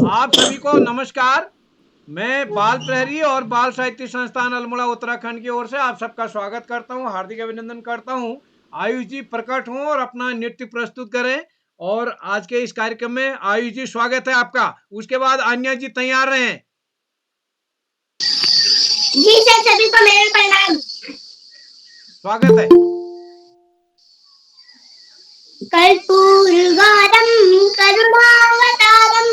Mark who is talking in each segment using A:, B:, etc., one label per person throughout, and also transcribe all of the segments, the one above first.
A: आप सभी को नमस्कार। मैं बाल प्रहरी और बाल साहित्य संस्थान अल्मोड़ा उत्तराखंड की ओर से आप सबका स्वागत करता हूं, हार्दिक अभिनंदन करता हूं। आयुष जी प्रकट हों और अपना नृत्य प्रस्तुत करें। और आज के इस कार्यक्रम में आयुष जी स्वागत है आपका। उसके बाद आन्या जी तैयार रहें।
B: जी सर, सभी को मेरा प्रणाम।
A: स्वागत है।
B: कर्पूरगारं करुणावतारं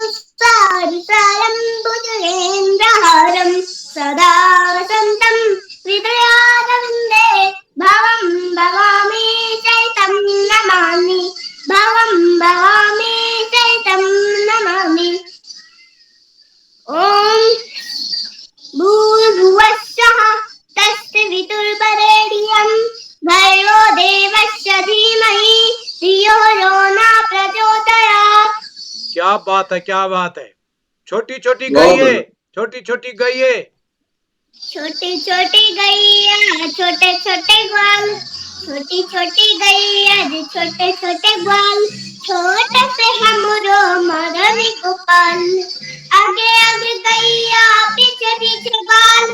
B: संसारसारं भुजगेन्द्रहारं सदा वसन्तं हृदयारविन्दे भवं भवामि चैतं नमामि भवं भवामि चैतं नमामि। ॐ भूर्भुवस्सः तस्वितुर्वरेण्यं भर्गो देवस्य धीमहि धियो यो न प्रचोदयात्।
A: क्या बात है, क्या बात है। छोटी छोटी गाइए, छोटी छोटी गाइए।
B: छोटी छोटी गैया छोटे छोटे ग्वाल, छोटी छोटी गैया छोटे छोटे ग्वाल, छोटे से हमरो मदनी गोपाल। आगे आगे गैया पीछे पीछे ग्वाल,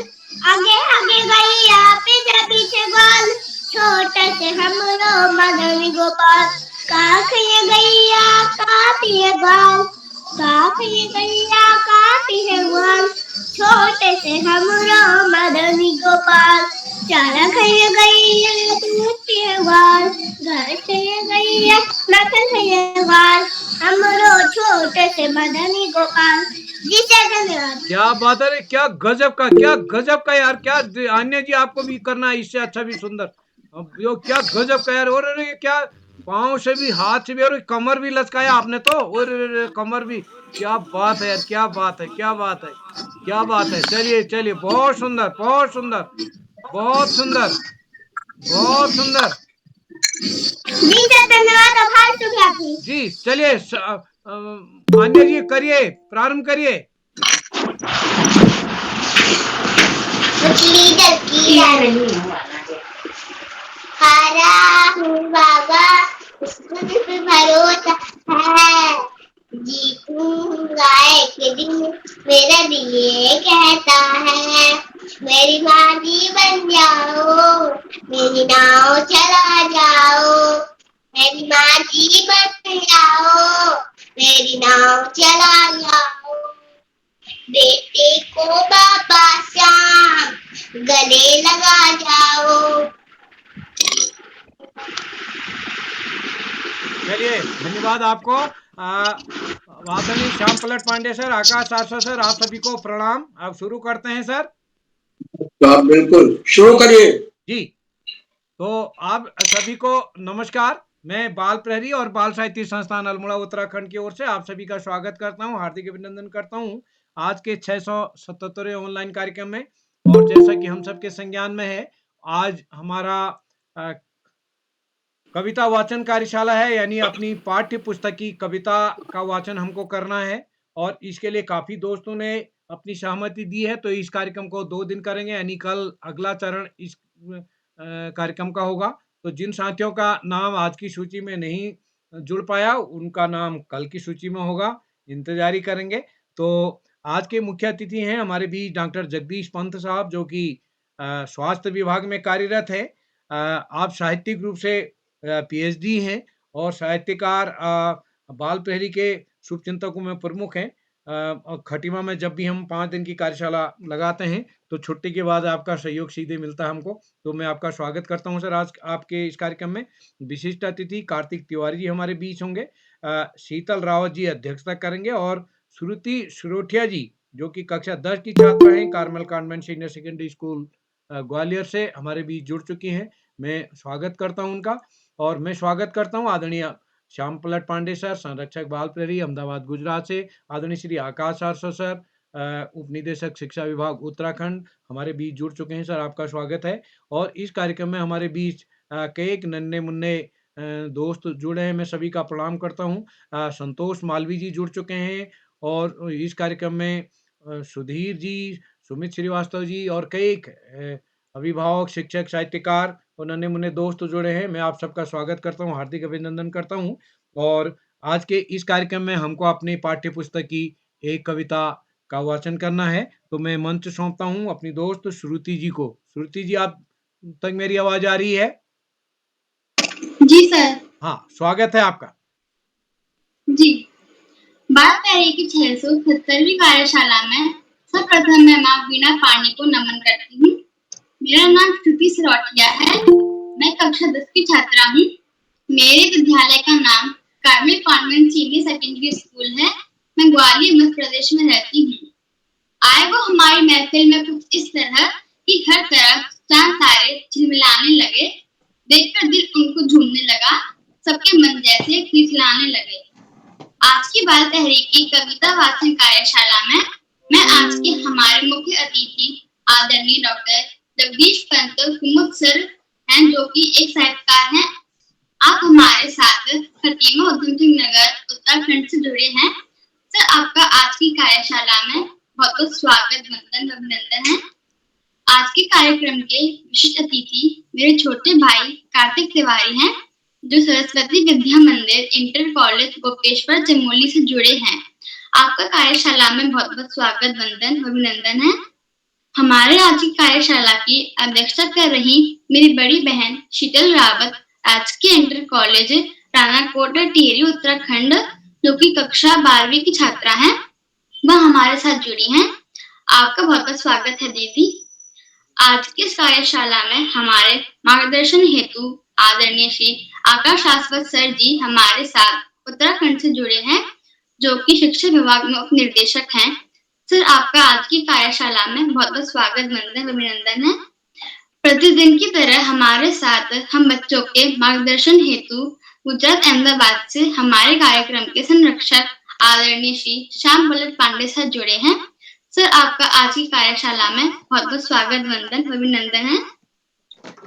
B: आगे आगे गैया पीछे पीछे ग्वाल, छोटे से हमरो मदनी गोपाल। काफी गैया काफी ग्वाल, काफी गैया काफी ग्वाल, छोटे से हमरो मदनी गोपाल। चारा खाइए गैया दूध पिए ग्वाल, घर से गैया मक्खन खाइए ग्वाल, हमरो छोटे से मदनी गोपाल। जी सर, धन्यवाद।
A: क्या बात है रे, क्या गजब का, क्या गजब का यार। क्या अन्य जी आपको भी करना है इससे अच्छा भी सुंदर। अब यो क्या गजब का यार। और अरे क्या पाँव से भी, हाथ से भी, और कमर भी लचकाया आपने तो। और अरे कमर भी। क्या बात है यार, क्या बात है, क्या बात है, क्या बात है। चलिए चलिए, बहुत सुंदर, बहुत सुंदर, बहुत सुंदर, बहुत सुंदर।
B: जी सर, धन्यवाद। आभार शुक्ला आपकी।
A: जी चलिए, अन्य जी करिए, प्रारंभ करिए।
B: लीडर की हरा हूँ बाबा, खुद पे भरोसा है, जीतूंगा एक दिन मेरा दिल ये कहता है। मेरी माँ बन जाओ, मेरी नाव चला जाओ, मेरी माँ बन जाओ, मेरी नाव चला जाओ। बेटे को बाबा श्याम गले लगा जाओ।
A: चलिए, धन्यवाद आपको। आदरणीय श्याम पलट पांडे सर, आकाश आरसो सर, आप सभी को प्रणाम। अब शुरू करते हैं सर।
C: तो आप बिल्कुल शुरू करिए।
A: जी, तो आप सभी को नमस्कार। मैं बाल प्रहरी और बाल साहित्य संस्थान अल्मोड़ा उत्तराखंड की ओर से आप सभी का स्वागत करता हूं, हार्दिक अभिनंदन करता हूं आज के 677वें ऑनलाइन कार्यक्रम में। और जैसा कि हम सबके संज्ञान में है, आज हमारा कविता वाचन कार्यशाला है, यानी अपनी पाठ्य पुस्तक की कविता का वाचन हमको करना है। और इसके लिए काफी दोस्तों ने अपनी सहमति दी है, तो इस कार्यक्रम को 2 दिन करेंगे, यानी कल अगला चरण इस कार्यक्रम का होगा। तो जिन साथियों का नाम आज की सूची में नहीं जुड़ पाया, उनका नाम कल की सूची में होगा, इंतजारी करेंगे। तो आज के मुख्य अतिथि हैं हमारे बीच डॉक्टर जगदीश पंत साहब, जो कि स्वास्थ्य विभाग में कार्यरत है। आप साहित्यिक रूप से पीएचडी हैं और साहित्यकार, बाल प्रहरी के शुभचिंतकों में प्रमुख हैं। और खटीमा में जब भी हम 5 दिन की कार्यशाला लगाते हैं, तो छुट्टी के बाद आपका सहयोग सीधे मिलता है हमको। तो मैं आपका स्वागत करता हूं सर आज आपके इस कार्यक्रम में। विशिष्ट अतिथि कार्तिक तिवारी जी हमारे बीच होंगे। शीतल रावत जी अध्यक्षता करेंगे और श्रुति श्रोठिया जी, जो कि कक्षा 10 की छात्रा हैं, Carmel convent senior secondary school Gwalior से हमारे बीच जुड़ चुकी हैं। मैं स्वागत करता हूं उनका। और मैं स्वागत करता हूं आदरणीय श्याम पलट पांडे सर, संरक्षक बाल प्रहरी अहमदाबाद गुजरात से। आदरणीय श्री आकाश आरसो सर, उप निदेशक शिक्षा विभाग उत्तराखंड, हमारे बीच जुड़ चुके हैं। सर आपका स्वागत है। और इस कार्यक्रम में हमारे बीच कई नन्हे मुन्ने दोस्त जुड़े हैं, मैं सभी का प्रणाम करता हूँ। संतोष मालवी जी जुड़ चुके हैं। और इस कार्यक्रम में सुधीर जी, सुमित श्रीवास्तव जी और कई अभिभावक, शिक्षक, साहित्यकार और नन्हे मुन्ने दोस्त जुड़े हैं। मैं आप सबका स्वागत करता हूँ, हार्दिक अभिनंदन करता हूँ। और आज के इस कार्यक्रम में हमको अपनी पाठ्य पुस्तक की एक कविता का वाचन करना है, तो मैं मंच सौंपता हूँ अपनी दोस्त श्रुति जी को। श्रुति जी, आप तक मेरी आवाज़ आ रही है?
D: जी सर।
A: हाँ, स्वागत है आपका।
D: जी। बाल पैरी की 677वीं कार्यशाला में सर्वप्रथम मैं माँ वीणा पानी को नमन करती हूँ। मेरा नाम श्रुति सिरोठिया है। मैं कक्षा 10 की छात्रा हूँ। मेरे विद्यालय का नाम Carmel convent senior secondary school है। मैं ग्वालियर मध्य प्रदेश में रहती हूँ। आए वो हमारी महफिल में कुछ इस तरह कि हर तरफ चांद तारे झिलमिलाने लगे। देखकर दिल उनको झूमने लगा, सबके मन जैसे खिलखिलाने लगे। आज की बाल पहरी की कविता वाचन कार्यशाला में मैं आज के हमारे मुख्य अतिथि आदरणीय डॉक्टर जगदीश पंत कुमुद सर हैं, जो कि एक साहित्यकार हैं। आप हमारे साथ खतीमा उधम सिंह नगर उत्तराखंड से जुड़े हैं। सर, आपका आज की कार्यशाला में बहुत बहुत स्वागत, वंदन, अभिनंदन है। आज के कार्यक्रम के विशिष्ट अतिथि मेरे छोटे भाई कार्तिक तिवारी हैं, जो सरस्वती विद्या मंदिर इंटर कॉलेज गोपेश्वर चमोली से जुड़े हैं। आपका कार्यशाला में बहुत बहुत स्वागत, वंदन, अभिनंदन है। हमारे आज की कार्यशाला की अध्यक्षता कर रही मेरी बड़ी बहन शीतल रावत, राजकीय इंटर कॉलेज रानाकोट टिहरी उत्तराखंड, जो कि कक्षा 12वीं की छात्रा हैं, वह हमारे साथ जुड़ी हैं। आपका बहुत बहुत स्वागत है दीदी। आज की इस कार्यशाला में हमारे मार्गदर्शन हेतु आदरणीय श्री आकाश शाश्वत सर जी हमारे साथ उत्तराखंड से जुड़े हैं, जो कि शिक्षा विभाग में उप निर्देशक हैं। सर, आपका आज की कार्यशाला में बहुत बहुत स्वागत, वंदन, अभिनंदन है। प्रतिदिन की तरह हमारे साथ हम बच्चों के मार्गदर्शन हेतु गुजरात अहमदाबाद से हमारे कार्यक्रम के संरक्षक आदरणीय श्री श्याम पल्लव पांडे सर जुड़े हैं। सर, आपका आज की कार्यशाला में बहुत बहुत स्वागत, वंदन, अभिनंदन है।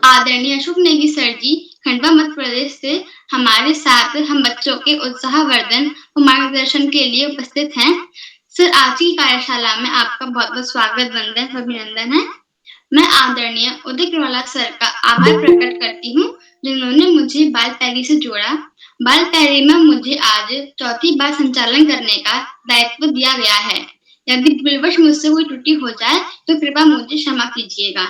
D: आदरणीय अशोक नेगी सर जी खंडवा मध्य प्रदेश से हमारे साथ हम बच्चों के उत्साहवर्धन और मार्गदर्शन के लिए उपस्थित हैं। सर, आज की कार्यशाला में आपका बहुत बहुत स्वागत, वंदन, अभिनंदन है। मैं आदरणीय उदय किरवाला सर का आभार प्रकट करती हूँ, जिन्होंने मुझे बाल पैरी से जोड़ा। बाल पैरी में मुझे आज चौथी बार संचालन करने का दायित्व दिया गया है। यदि भूलवश मुझसे कोई त्रुटि हो जाए तो कृपया मुझे क्षमा कीजिएगा।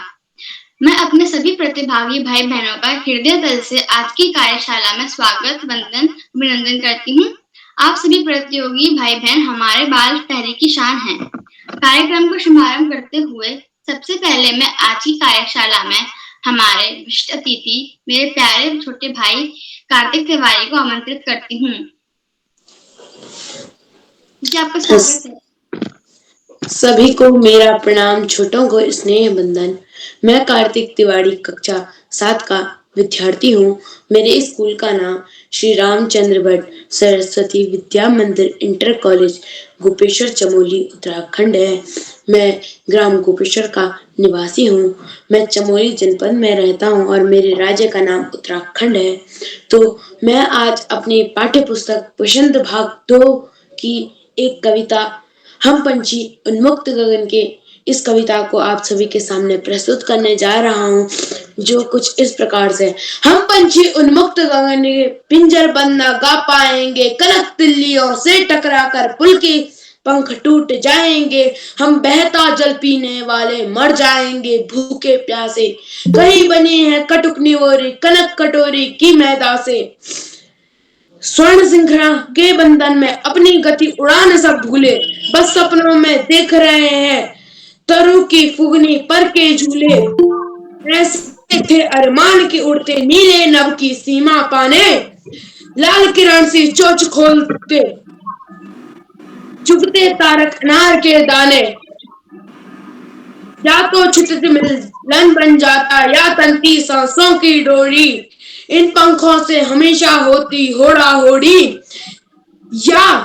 D: मैं अपने सभी प्रतिभागी भाई बहनों का हृदय तल से आज की कार्यशाला में स्वागत, वंदन, अभिनंदन करती हूँ। आप सभी प्रतियोगी भाई बहन हमारे बाल पैरी की शान हैं। कार्यक्रम को शुभारंभ करते हुए सबसे पहले मैं आज की कार्यशाला में हमारे विशिष्ट अतिथि मेरे प्यारे छोटे भाई कार्तिक तिवारी को आमंत्रित करती हूँ। जी, आपका स्वागत है।
E: सभी को मेरा प्रणाम, छोटों को स्नेह बंदन। मैं कार्तिक तिवारी कक्षा 7 का विद्यार्थी हूँ। मेरे स्कूल का नाम श्री रामचंद्र भट्ट सरस्वती विद्या मंदिर इंटर कॉलेज गोपेश्वर चमोली उत्तराखंड है। मैं ग्राम गोपेश्वर का निवासी हूँ। मैं चमोली जनपद में रहता हूँ और मेरे राज्य का नाम उत्तराखंड है। तो मैं आज अपनी पाठ्य पुस्तक वसंत भाग 2 की एक कविता हम पंछी उन्मुक्त गगन के इस कविता को आप सभी के सामने प्रस्तुत करने जा रहा हूँ, जो कुछ इस प्रकार से। हम पंछी उन्मुक्त गगन के पिंजर बंद न गा पाएंगे, कनक तिल्लियों से टकराकर पुल के पंख टूट जाएंगे। हम बहता जल पीने वाले मर जाएंगे भूखे प्यासे। कहीं बनी है कटुक निवोरी कनक कटोरी की मैदा से। स्वर्ण सिंखरा के बंधन में अपनी गति उड़ान सब भूले, बस सपनों में देख रहे हैं तरु की फुगनी पर के झूले। ऐसे थे अरमान के उड़ते नीले नभ की सीमा पाने, लाल किरण से चोच खोलते चुगते तारक अनार के दाने। या तो छित मिलन बन जाता या तंती सांसों की डोरी, इन पंखों से हमेशा होती होड़ा होड़ी, या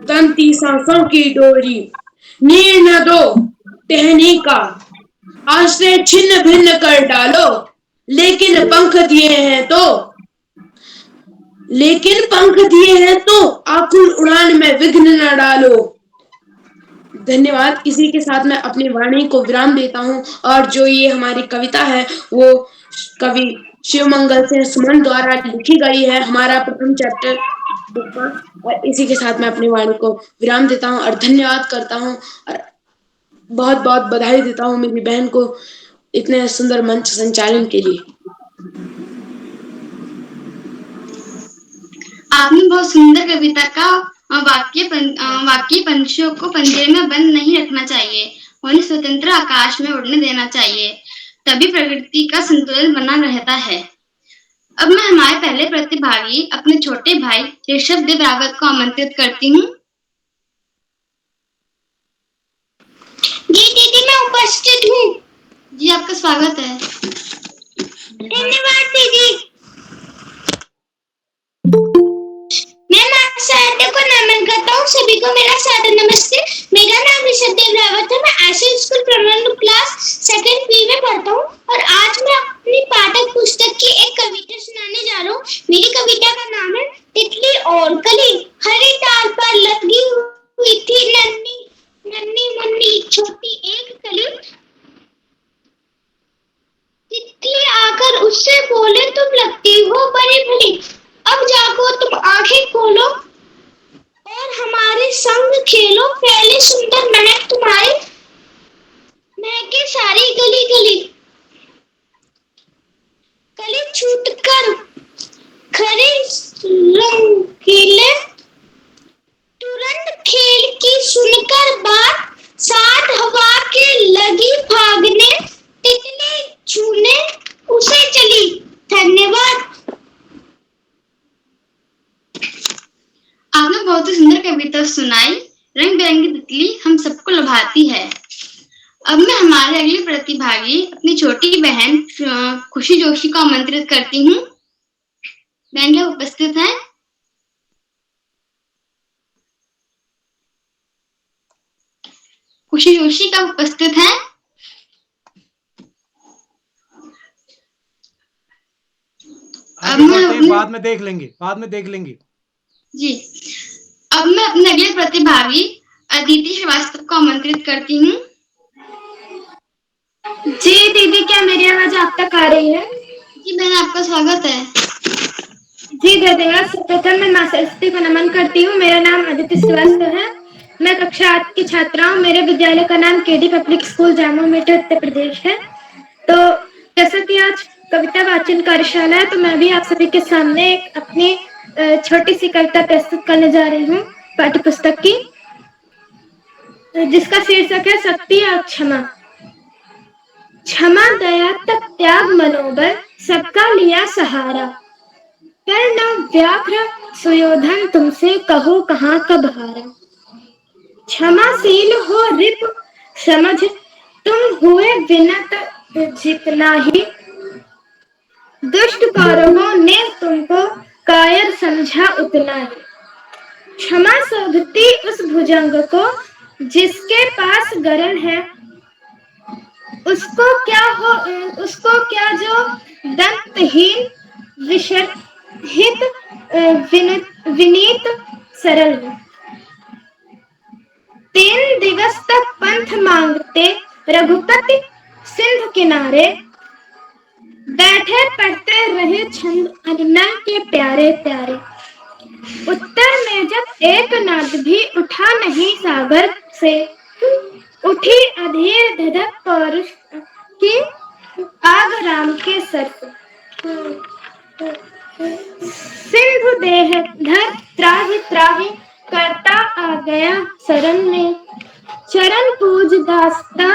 E: तंती सांसों की डोरी। नीर न दो टहनी का आज से छिन्न भिन्न कर डालो, लेकिन पंख दिए हैं तो आकुल उड़ान में विघ्न न डालो। धन्यवाद। इसी के साथ मैं अपनी वाणी को विराम देता हूँ। और जो ये हमारी कविता है वो कवि शिवमंगल से सुमन द्वारा लिखी गई है। हमारा प्रथम चैप्टर और इसी के साथ मैं अपनी वाणी को विराम देता हूँ और धन्यवाद करता हूँ और बहुत बहुत बधाई देता हूँ मेरी बहन को इतने सुंदर मंच संचालन के लिए।
D: आपने बहुत सुंदर कविता का वाक्य पंछियों को पंजरे में बंद नहीं रखना चाहिए, उन्हें स्वतंत्र आकाश में उड़ने देना चाहिए, तभी प्रकृति का संतुलन बना रहता है। अब मैं हमारे पहले प्रतिभागी अपने छोटे भाई ऋषभ देव रावत को आमंत्रित करती हूँ।
B: जी दीदी, मैं उपस्थित हूँ।
D: जी, आपका स्वागत है।
B: धन्यवाद दीदी। मैं माँ शारदा को नमन करता हूँ। सभी को मेरा सादर नमस्ते। मेरा नाम ऋषभ देव रावत है। मैं आशीष स्कूल प्रमंड क्लास 2nd B में पढ़ता हूँ और आज मैं अपनी पाठक पुस्तक की एक कविता सुनाने जा रहा हूँ। मेरी कविता का नाम है तितली और कली। हरी डाल पर लगी हुई थी नन्ही नन्ही मुन्नी छोटी एक कली। तितली आकर उससे बोले, तुम लगती हो बड़ी भली, अब जागो तुम आंखें खोलो और हमारे संग खेलो। पहले सुंदर महक तुम्हारे महके सारी गली गली। कली छूट कर खड़े रंगीले, तुरंत खेल की सुनकर बात, साथ हवा के लगी भागने, तितली छूने उसे चली। धन्यवाद।
D: आपने बहुत ही सुंदर कविता सुनाई। रंग बिरंगी तितली हम सबको लुभाती है। अब मैं हमारे अगले प्रतिभागी अपनी छोटी बहन खुशी जोशी को आमंत्रित करती हूँ। बहन क्या उपस्थित हैं? खुशी जोशी का उपस्थित हैं?
A: बाद में देख लेंगे।
D: जी, अब मैं अपने अगले प्रतिभागी अदिति श्रीवास्तव को आमंत्रित करती हूँ।
B: जी दीदी, क्या मेरी आवाज आप तक आ रही है?
D: जी बहन, आपका स्वागत है।
B: जी धन्यवाद। सर्वप्रथम मैं माँ सरस्वती को नमन करती हूँ। मेरा नाम अदिति श्रीवास्तव है। मैं कक्षा 8 की छात्रा हूँ। मेरे विद्यालय का नाम केडी पब्लिक स्कूल जामो मेटा उत्तर प्रदेश है। तो जैसा कि आज कविता वाचन कार्यशाला है, तो मैं भी आप सभी के सामने एक अपनी छोटी सी कविता प्रस्तुत करने जा रही हूँ पाठ्य पुस्तक की, जिसका शीर्षक है शक्ति और क्षमा। क्षमा दया तक त्याग मनोबल, सबका लिया सहारा, कर न व्याघ्र सुयोधन तुमसे कहो कहाँ कब हारा। क्षमाशील हो रिप समझ तुम हुए विनत जितना ही, दुष्ट कौरवों ने तुमको कायर समझा उतना ही। क्षमा शोधती उस भुजंग को जिसके पास गरल है, उसको क्या जो दंतहीन विषरहित विनीत सरल है। 3 दिवस तक पंथ मांगते रघुपति सिंध किनारे, बैठे पढ़ते रहे छंद अनन्या के प्यारे प्यारे। उत्तर में जब एक नाद भी उठा नहीं सागर से, उठी अधीर धधक पौरुष की आग राम के सर से। सिंधु देह धर त्राहि त्राहि करता आ गया शरण में, चरण पूज दास्ता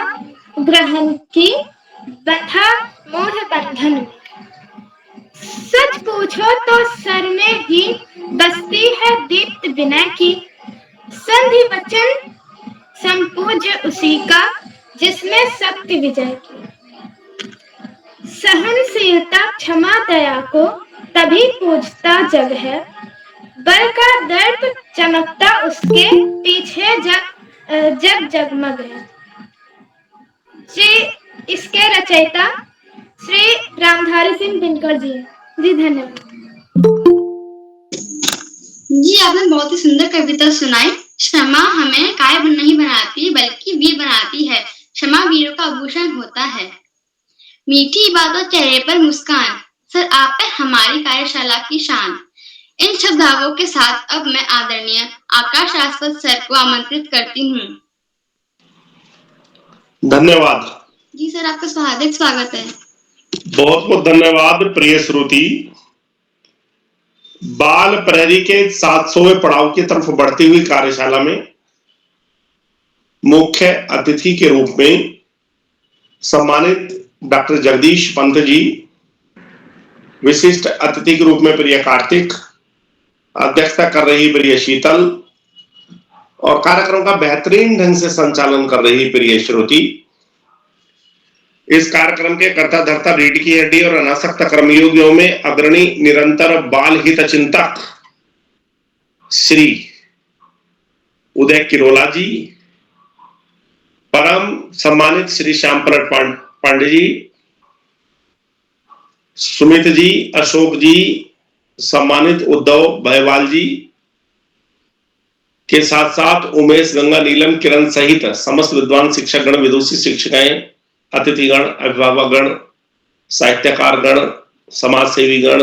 B: ग्रहण की बंधा मूढ़ बंधन में। सच पूछो तो सर में ही बसती है दीप्त विनय की, संधि वचन संपूज्य उसी का जिसने सत्य विजय की। सहनशीलता क्षमा दया को तभी पूजता जग है, बल का दर्प चमकता उसके पीछे जब जगमग है। जी, इसके रचयिता श्री रामधारी सिंह दिनकर जी हैं। जी धन्यवाद।
D: जी, आपने बहुत ही सुंदर कविता सुनाई। क्षमा हमें काय नहीं बनाती बल्कि वीर बनाती है। क्षमा वीरों का आभूषण होता है। मीठी बातों चेहरे पर मुस्कान, सर आप है हमारी कार्यशाला की शान। इन शब्दावों के साथ अब मैं आदरणीय आकाश राजपथ सर को आमंत्रित करती हूँ।
F: धन्यवाद
D: जी सर, आपका हार्दिक स्वागत है।
F: बहुत बहुत धन्यवाद। प्रिय श्रोती, बाल प्रहरी के 700वें पड़ाव की तरफ बढ़ती हुई कार्यशाला में मुख्य अतिथि के रूप में सम्मानित डॉक्टर जगदीश पंत जी, विशिष्ट अतिथि के रूप में प्रिय कार्तिक, अध्यक्षता कर रही प्रिय शीतल और कार्यक्रम का बेहतरीन ढंग से संचालन कर रही प्रिय श्रोती, इस कार्यक्रम के कर्ता धर्ता, रीढ़ की हड्डी और अनासक्त कर्मयोगियों में अग्रणी निरंतर बाल हित चिंतक श्री उदय किरोला जी, परम सम्मानित श्री श्यामप्रद पांडे जी, सुमित जी, अशोक जी, सम्मानित उद्धव भयवाल जी के साथ साथ उमेश, गंगा, नीलम, किरण सहित समस्त विद्वान शिक्षक गण, विदुषी शिक्षिकाएं, अतिथिगण, अभिभावकगण, साहित्यकार गण, समाज सेवी गण,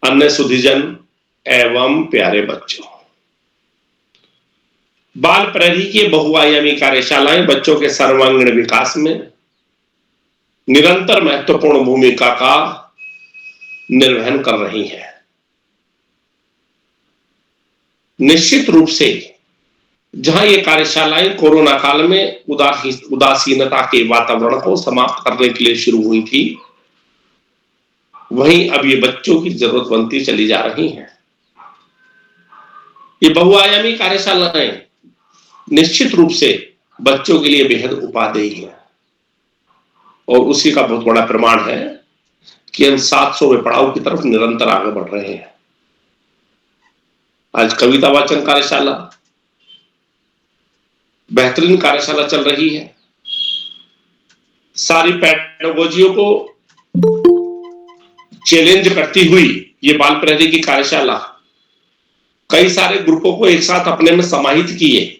F: अन्य सुधीजन एवं प्यारे बच्चों, बाल प्रहरी की बहुआयामी कार्यशालाएं बच्चों के सर्वांगीण विकास में निरंतर महत्वपूर्ण भूमिका का निर्वहन कर रही हैं। निश्चित रूप से जहां ये कार्यशालाएं कोरोना काल में उदासीनता के वातावरण को समाप्त करने के लिए शुरू हुई थी, वहीं अब ये बच्चों की जरूरत बनती चली जा रही हैं। ये बहुआयामी कार्यशालाएं निश्चित रूप से बच्चों के लिए बेहद उपादेय है और उसी का बहुत बड़ा प्रमाण है कि हम 700वें पड़ाव की तरफ निरंतर आगे बढ़ रहे हैं। आज कविता वाचन कार्यशाला, बेहतरीन कार्यशाला चल रही है। सारी पेडागोजियों को चैलेंज करती हुई ये बाल प्रहरी की कार्यशाला कई सारे ग्रुपों को एक साथ अपने में समाहित किए।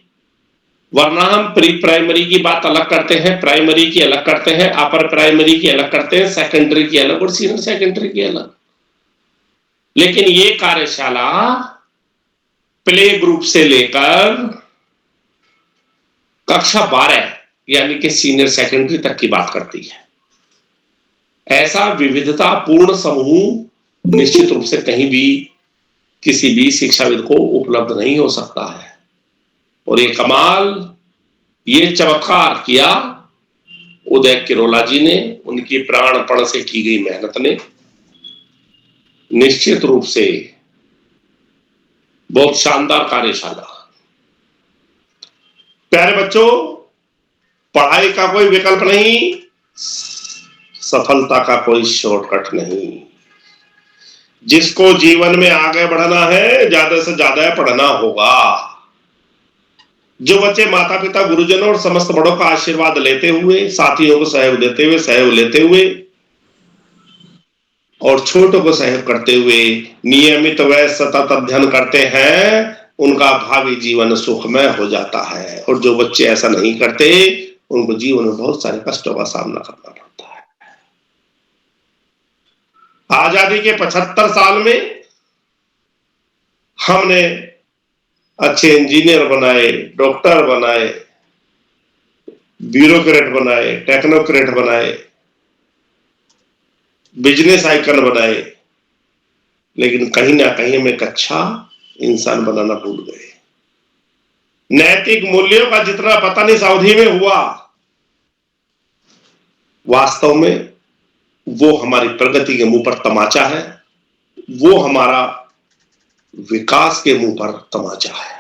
F: वरना हम प्री प्राइमरी की बात अलग करते हैं, प्राइमरी की अलग करते हैं, अपर प्राइमरी की अलग करते हैं, सेकेंडरी की अलग और सीनियर सेकेंडरी की अलग। लेकिन ये कार्यशाला प्ले ग्रुप से लेकर कक्षा 12 यानी कि सीनियर सेकेंडरी तक की बात करती है। ऐसा विविधता पूर्ण समूह निश्चित रूप से कहीं भी किसी भी शिक्षाविद को उपलब्ध नहीं हो सकता है। और ये कमाल, ये चमत्कार किया उदय किरोला जी ने, उनकी प्राणपण से की गई मेहनत ने। निश्चित रूप से बहुत शानदार कार्यशाला। प्यारे बच्चों, पढ़ाई का कोई विकल्प नहीं, सफलता का कोई शॉर्टकट नहीं। जिसको जीवन में आगे बढ़ना है, ज्यादा से ज्यादा पढ़ना होगा। जो बच्चे माता पिता, गुरुजनों और समस्त बड़ों का आशीर्वाद लेते हुए, साथियों को सहयोग देते हुए, सहयोग लेते हुए और छोटों को सहयोग करते हुए नियमित व सतत अध्ययन करते हैं, उनका भावी जीवन सुखमय हो जाता है। और जो बच्चे ऐसा नहीं करते, उनको जीवन में बहुत सारे कष्टों का सामना करना पड़ता है। आजादी के 75 साल में हमने अच्छे इंजीनियर बनाए, डॉक्टर बनाए, ब्यूरोक्रेट बनाए, टेक्नोक्रेट बनाए, बिजनेस आइकन बनाए, लेकिन कहीं ना कहीं हम एक अच्छा इंसान बनाना भूल गए। नैतिक मूल्यों का जितना पतन इस अवधि में हुआ, वास्तव में वो हमारी प्रगति के मुंह पर तमाचा है, वो हमारा विकास के मुंह पर तमाचा है।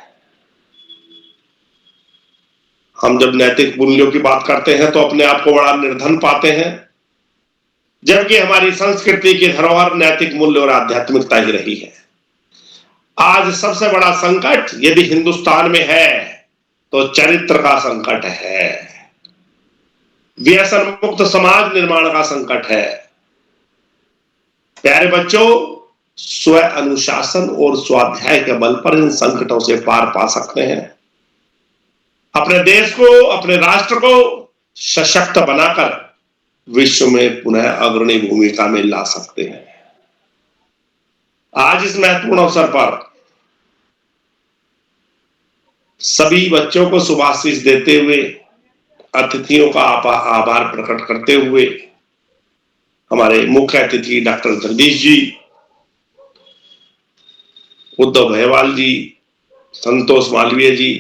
F: हम जब नैतिक मूल्यों की बात करते हैं तो अपने आप को बड़ा निर्धन पाते हैं, जबकि हमारी संस्कृति की धरोहर नैतिक मूल्य और आध्यात्मिकता ही रही है। आज सबसे बड़ा संकट यदि हिंदुस्तान में है तो चरित्र का संकट है, व्यसन मुक्त समाज निर्माण का संकट है। प्यारे बच्चों, स्व अनुशासन और स्वाध्याय के बल पर इन संकटों से पार पा सकते हैं। अपने देश को, अपने राष्ट्र को सशक्त बनाकर विश्व में पुनः अग्रणी भूमिका में ला सकते हैं। आज इस महत्वपूर्ण अवसर पर सभी बच्चों को शुभाशीष देते हुए, अतिथियों का आभार प्रकट करते हुए, हमारे मुख्य अतिथि डॉक्टर जगदीश जी, उद्धव भयवाल जी, संतोष मालवीय जी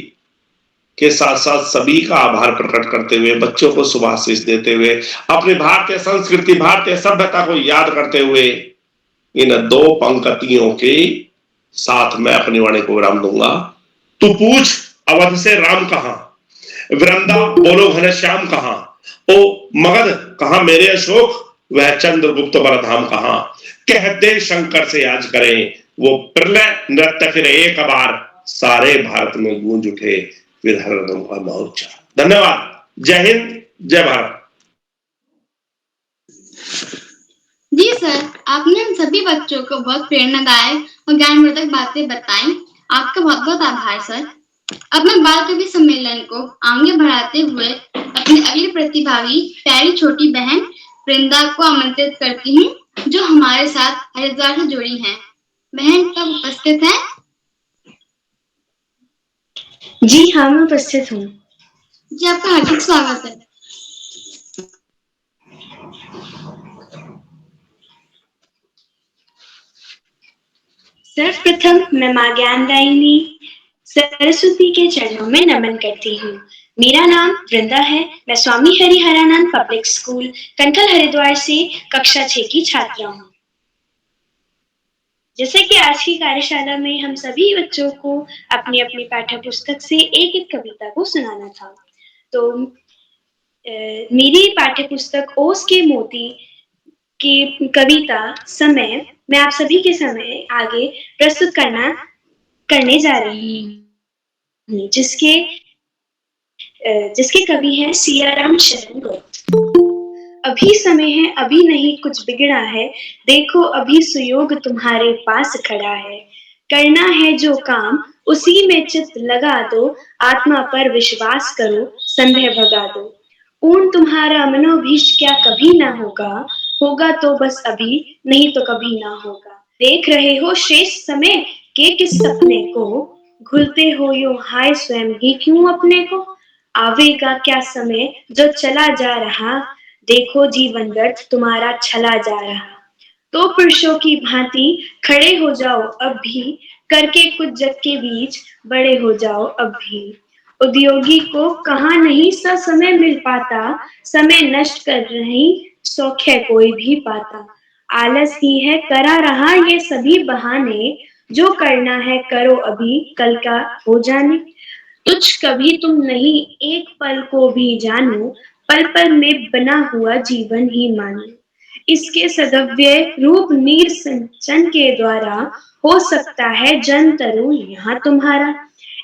F: के साथ साथ सभी का आभार प्रकट करते हुए, बच्चों को शुभाशीष देते हुए, अपनी भारतीय संस्कृति, भारतीय सभ्यता को याद करते हुए, इन दो पंक्तियों के साथ मैं अपनी वाणी को विराम दूंगा। तू पूछ अवध से राम कहां, वृंदा बोलो घनश्याम कहां, ओ मगध कहां मेरे अशोक, वह चंद्रगुप्त वरधाम कहां, कह दे शंकर से आज करें वो प्रलय नृत्य, फिर एक बार सारे भारत में गूंज उठे फिर हरदम का महोत्सव। धन्यवाद। जय हिंद, जय भारत।
D: जी सर, आपने हम सभी बच्चों को बहुत प्रेरणादायक और ज्ञानवर्धक बातें बताई। आपका बहुत बहुत आभार सर। अब मैं बाल कवि सम्मेलन को आगे बढ़ाते हुए अपनी अगली प्रतिभागी प्यारी छोटी बहन वृंदा को आमंत्रित करती हूँ, जो हमारे साथ हरिद्वार से जुड़ी हैं। बहन कब उपस्थित हैं?
E: जी हाँ, मैं उपस्थित हूँ।
D: जी, आपका हार्दिक स्वागत है।
E: सर्वप्रथम मैं माँ ज्ञानदायिनी सरस्वती के चरणों में नमन करती हूँ। मेरा नाम वृंदा है। मैं स्वामी हरिहरानंद पब्लिक स्कूल कंठल हरिद्वार से कक्षा 6 की छात्रा हूँ। जैसे कि आज की कार्यशाला में हम सभी बच्चों को अपनी अपनी पाठ्य पुस्तक से एक एक कविता को सुनाना था, तो मेरी पाठ्य पुस्तक ओस के मोती की कविता समय मैं आप सभी के समय आगे प्रस्तुत करने जा रही हूँ, जिसके कवि हैं सियाराम शरण गुप्त। अभी समय है, अभी नहीं कुछ बिगड़ा है, देखो अभी सुयोग तुम्हारे पास खड़ा है, करना है जो काम उसी में चित्त लगा दो, आत्मा पर विश्वास करो संदेह भगा दो। पूर्ण तुम्हारा मनोभीष्ट क्या कभी ना होगा, होगा तो बस अभी, नहीं तो कभी ना होगा। देख रहे हो शेष समय के किस सपने को, घुलते हो यो हाय स्वयं ही क्यों अपने को। आवेगा क्या समय जो चला जा रहा, देखो जीवन व्यर्थ तुम्हारा चला जा रहा। तो पुरुषों की भांति खड़े हो जाओ अब भी, करके कुछ जग के बीच बड़े हो जाओ अब भी। उद्योगी को कहाँ नहीं सा समय मिल पाता, समय नष्ट कर रही सौख्य कोई भी पाता। आलस ही है करा रहा ये सभी बहाने, जो करना है करो अभी कल का हो जाने। तुझ कभी तुम नहीं एक पल को भी जानो, पल पल में बना हुआ जीवन ही मानो। इसके सदव्य रूप नीर सिंचन के द्वारा हो सकता है जन तरु यहाँ तुम्हारा।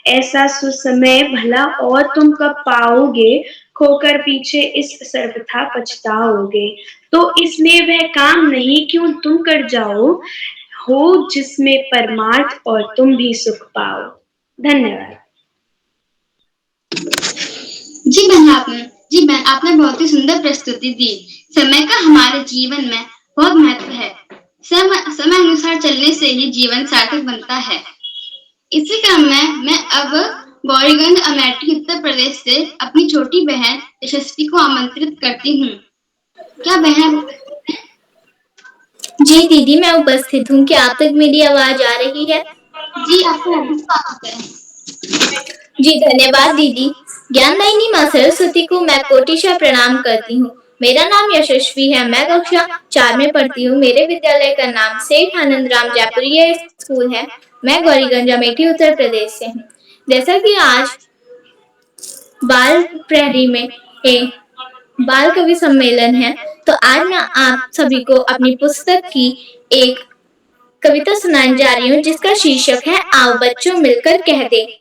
E: ऐसा सुसमय भला और तुम कब पाओगे, खोकर पीछे इस सर्वथा पछताओगे। तो इसमें वह काम नहीं क्यों तुम कर जाओ, हो जिसमें परमार्थ और तुम भी सुख पाओ। धन्यवाद।
D: जी बहन, आपने बहुत ही सुंदर प्रस्तुति दी। समय का हमारे जीवन में बहुत महत्व है। समय अनुसार चलने से ही जीवन सार्थक बनता है। इसी क्रम में मैं अब गौरीगंज अमेठी उत्तर प्रदेश से अपनी छोटी बहन यशस्वी को आमंत्रित करती हूँ। क्या बहन?
B: जी दीदी, मैं उपस्थित हूँ। क्या आप तक मेरी आवाज आ रही है?
D: जी, आपका हार्दिक स्वागत है।
B: जी धन्यवाद दीदी। ज्ञानदायिनी माँ सरस्वती को मैं कोटिशा प्रणाम करती हूँ। मेरा नाम यशस्वी है। मैं कक्षा 4 में पढ़ती हूँ। मेरे विद्यालय का नाम सेठ आनंद राम जयपुरिया स्कूल है। मैं गौरीगंज अमेठी उत्तर प्रदेश से हूँ। जैसा कि आज बाल प्रहरी में एक बाल कवि सम्मेलन है, तो आज मैं आप सभी को अपनी पुस्तक की एक कविता सुनाने जा रही हूँ, जिसका शीर्षक है आओ बच्चों मिलकर कह दे।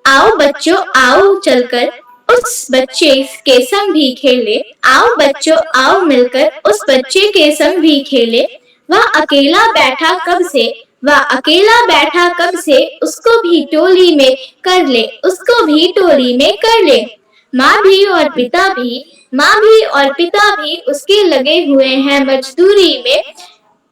B: आओ बच्चों आओ चलकर उस बच्चे के संग भी खेले, आओ बच्चों आओ मिलकर उस बच्चे के संग भी खेले। वह अकेला बैठा कब से, वह अकेला बैठा कब से, उसको भी टोली में कर ले, उसको भी टोली में कर ले। माँ भी और पिता भी, माँ भी और पिता भी उसके लगे हुए हैं मजदूरी में।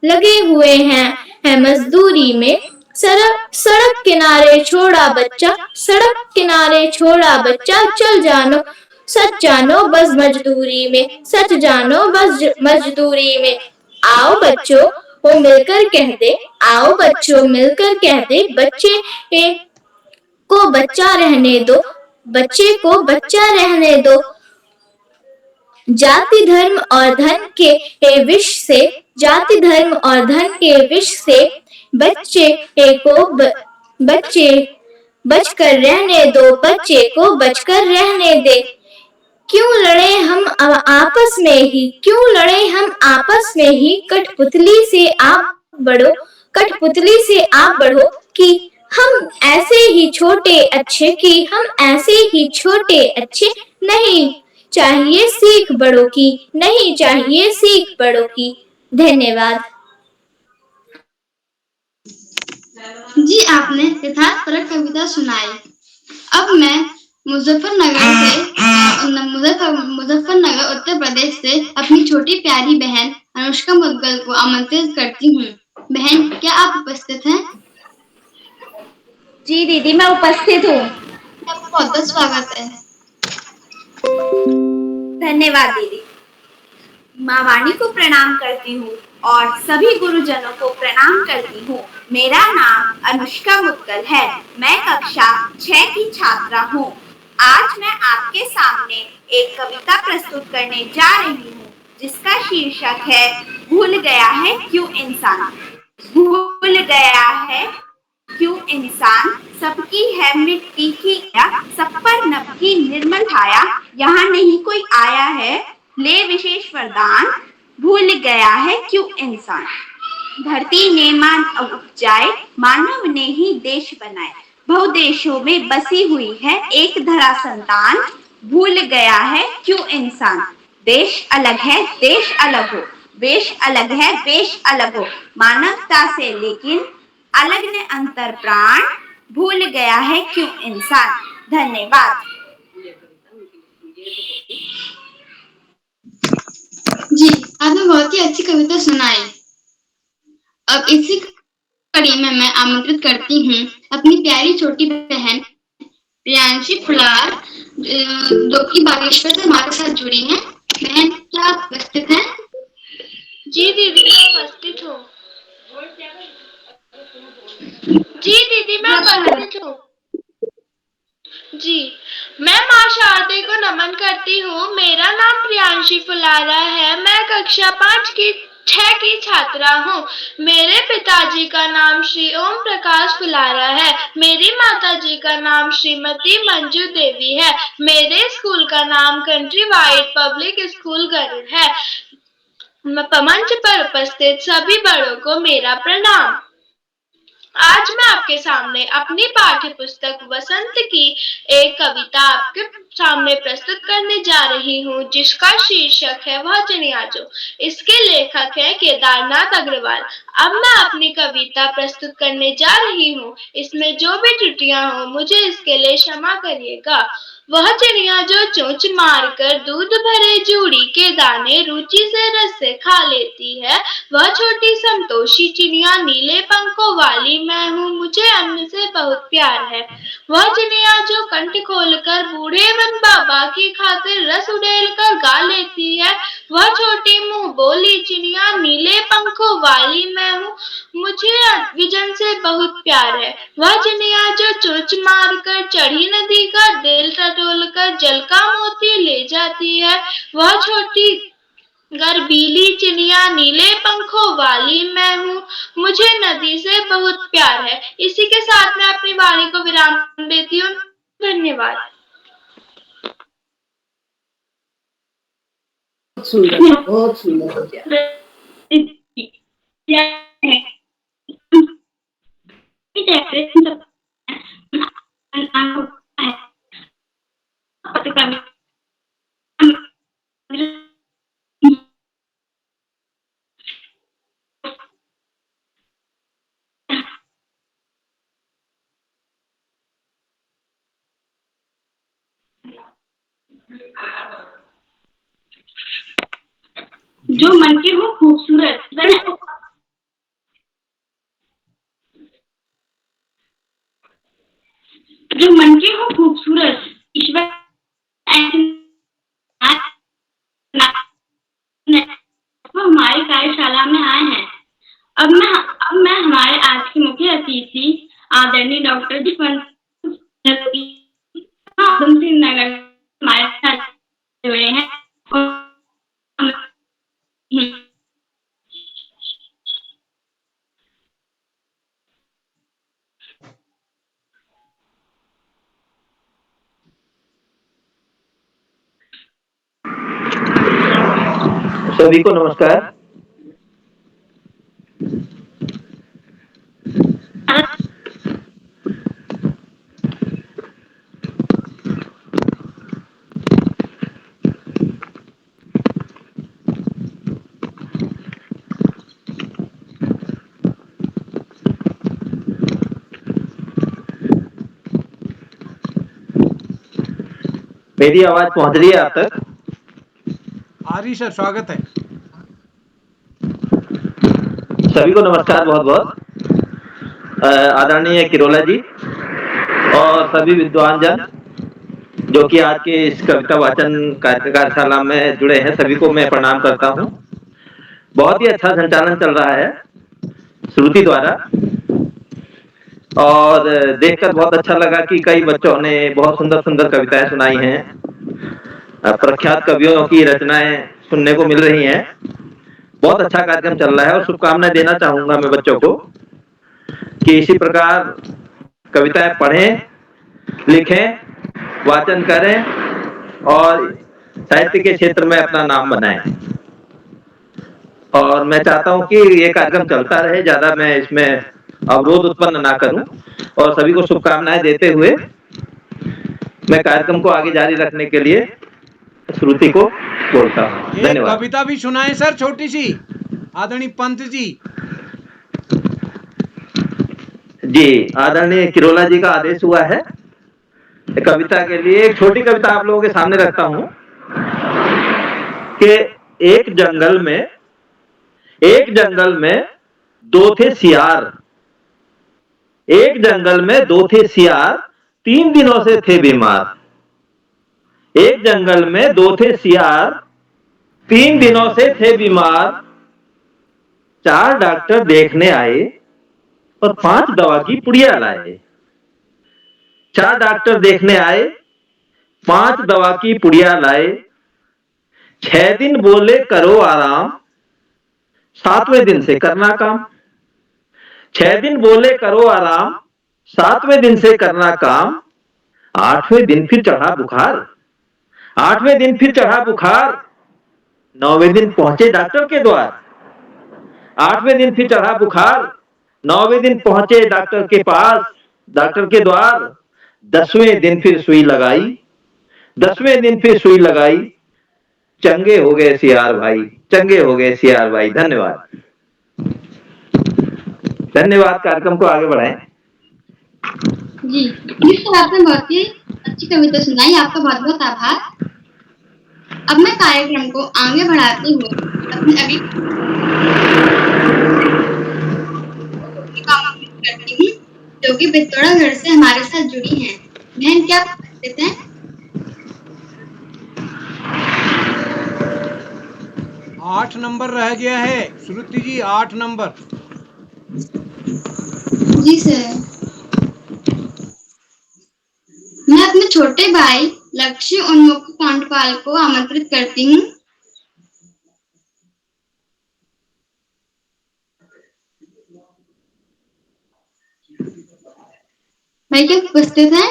B: लगे हुए हैं मजदूरी में। सड़क सड़क किनारे छोड़ा बच्चा, सड़क किनारे छोड़ा बच्चा, चल जानो सच जानो बस मजदूरी में, सच जानो बस मजदूरी में। आओ बच्चों वो मिलकर कह दे, आओ बच्चों मिलकर कह दे, बच्चे को बच्चा रहने दो, बच्चे को बच्चा रहने दो। जाति धर्म और धन के विष से, जाति धर्म और धन के विष से बच्चे बचकर रहने दो, बच्चे को बचकर रहने दे। क्यों लड़े हम आपस में ही, क्यों लड़े हम आपस में ही, कठपुतली से आप बढ़ो, कठपुतली से आप बढ़ो, कि हम ऐसे ही छोटे अच्छे, कि हम ऐसे ही छोटे अच्छे। नहीं चाहिए सीख बड़ों की, नहीं चाहिए सीख बड़ों की। धन्यवाद।
D: जी, आपने यथार्थपरक कविता सुनाई। अब मैं मुजफ्फरनगर उत्तर प्रदेश से अपनी छोटी प्यारी बहन अनुष्का मुद्गल को आमंत्रित करती हूँ। बहन, क्या आप उपस्थित हैं?
B: जी दीदी, मैं उपस्थित हूँ।
D: आपका बहुत बहुत स्वागत है।
B: धन्यवाद दीदी। माँ वाणी को प्रणाम करती हूँ और सभी गुरुजनों को प्रणाम करती हूँ। मेरा नाम अनुष्का मुद्गल है। मैं कक्षा 6 की छात्रा हूँ। आज मैं आपके सामने एक कविता प्रस्तुत करने जा रही हूँ जिसका शीर्षक है भूल गया है क्यों इंसान। भूल गया है क्यों इंसान, सबकी है मिट्टी की या, सब पर नभ की निर्मल छाया, यहाँ नहीं कोई आया है ले विशेष वरदान। भूल गया है क्यों इंसान, धरती ने मान उपजाए, मानव ने ही देश बनाए, बहुदेशों में बसी हुई है एक धरा संतान। भूल गया है क्यों इंसान, देश अलग है देश अलग हो, वेश अलग है वेश अलग हो, मानवता से लेकिन अलग ने अंतर प्राण। भूल गया है क्यों इंसान। धन्यवाद।
D: जी, आपने बहुत ही अच्छी कविता सुनाई। अब इसी कड़ी में मैं आमंत्रित करती हूँ अपनी प्यारी छोटी बहन प्रियांशी फुलार, जो कि बागेश्वर से हमारे साथ जुड़ी हैं। बहन, क्या आप उपस्थित हैं?
B: जी दीदी, मैं उपस्थित हूँ। जी दीदी, मैं उपस्थित हूँ। जी, मैं माँ शारदे को नमन करती हूँ। मेरा नाम प्रियांशी फुलारा है। मैं कक्षा 6 की छात्रा हूँ। मेरे पिताजी का नाम श्री ओम प्रकाश फुलारा है। मेरी माताजी का नाम श्रीमती मंजू देवी है। मेरे स्कूल का नाम country wide public school Garud है। मंच पर उपस्थित सभी बड़ों को मेरा प्रणाम। आज मैं आपके सामने अपनी पाठ्य पुस्तक वसंत की एक कविता आपके सामने प्रस्तुत करने जा रही हूँ जिसका शीर्षक है वह चिड़िया जो। इसके लेखक है केदारनाथ अग्रवाल। अब मैं अपनी कविता प्रस्तुत करने जा रही हूँ। इसमें जो भी त्रुटियां हो मुझे इसके लिए क्षमा करिएगा। वह चिड़िया जो चोंच मारकर दूध भरे जूड़ी के दाने रुचि से रस से खा लेती है, वह छोटी संतोषी चिड़िया नीले पंखों वाली मैं हूँ, मुझे अन्न से बहुत प्यार है। वह चिड़िया जो कंठ खोलकर बूढ़े वन बाबा की खातिर रस उड़ेल कर गा लेती है, वह छोटी मुंह बोली चिड़िया नीले पंखों वाली मैं हूँ, मुझे विजन से बहुत प्यार है। वह चिड़िया जो चोंच मारकर चढ़ी नदी का दिल टटोल कर जल का मोती ले जाती है, वह छोटी गर्बीली चिड़िया नीले पंखों वाली मैं हूँ, मुझे नदी से बहुत प्यार है। इसी के साथ मैं अपनी वाणी को विराम देती हूँ। धन्यवाद।
E: बहुत सुंदर।
B: जो मन के हो खूबसूरत
D: बनके हो खूबसूरत, ईश्वर वो हमारी कार्यशाला में आए हैं। अब मैं हमारे आज के मुख्य अतिथि आदरणीय डॉक्टर जी नगर हमारे साथ जुड़े हैं।
G: सभी को नमस्कार। मेरी आवाज पहुंच रही है आप तक?
A: आ रही सर, स्वागत है।
G: सभी को नमस्कार बहुत बहुत। आदरणीय किरोला जी और सभी विद्वान जन जो कि आज के इस कविता वाचन कार्यशाला में जुड़े हैं, सभी को मैं प्रणाम करता हूं। बहुत ही अच्छा संचालन चल रहा है श्रुति द्वारा और देखकर बहुत अच्छा लगा कि कई बच्चों ने बहुत सुंदर सुंदर कविताएं सुनाई हैं। प्रख्यात कवियों की रचनाएं सुनने को मिल रही हैं। बहुत अच्छा कार्यक्रम चल रहा है और शुभकामनाएं देना चाहूंगा मैं बच्चों को कि इसी प्रकार कविताएं पढ़ें, लिखें, वाचन करें और साहित्य के क्षेत्र में अपना नाम बनाएं। और मैं चाहता हूं कि ये कार्यक्रम चलता रहे, ज्यादा मैं इसमें अवरोध उत्पन्न ना करूं और सभी को शुभकामनाएं देते हुए मैं कार्यक्रम को आगे जारी रखने के लिए श्रुति को बोलता हूं।
A: एक
G: धन्यवाद।
A: कविता भी सुनाए सर, छोटी सी, आदरणीय पंत जी।
G: जी, आदरणीय किरोला जी का आदेश हुआ है कविता के लिए। एक छोटी कविता आप लोगों के सामने रखता हूं कि एक जंगल में दो थे सियार। एक जंगल में दो थे सियार, 3 दिनों से थे बीमार। एक जंगल में दो थे सियार, 3 दिनों से थे बीमार। 4 डॉक्टर देखने आए और 5 दवा की पुड़िया लाए। 4 डॉक्टर देखने आए, 5 दवा की पुड़िया लाए। 6 दिन बोले करो आराम, 7वें दिन से करना काम। 6 दिन बोले करो आराम, 7वें दिन से करना काम। 8वें दिन फिर चढ़ा बुखार, 8वें दिन फिर चढ़ा बुखार। 9वें दिन पहुंचे डॉक्टर के द्वार। 8वें दिन फिर चढ़ा बुखार, 9वें दिन पहुंचे डॉक्टर के पास, डॉक्टर के द्वार। 10वें दिन फिर सुई लगाई, 10वें दिन फिर सुई लगाई। चंगे हो गए सियार भाई, चंगे हो गए सियार भाई। धन्यवाद। धन्यवाद। कार्यक्रम को आगे बढ़ाएं।
D: जी, तो आपने बहुत ही अच्छी कविता सुनाई, आपका बहुत बहुत आभार। अब मैं कार्यक्रम को आगे बढ़ाते हुए अपने अभी करती हूँ जो कि पित्तौरागढ़ से हमारे साथ जुड़ी हैं। बहन क्या कहते हैं?
A: 8 नंबर रह गया है श्रुति जी, 8 नंबर।
D: जी सर। मैं अपने छोटे भाई लक्ष्य उन्मुख पांडपाल को आमंत्रित करती हूँ। भाई क्या उपस्थित हैं?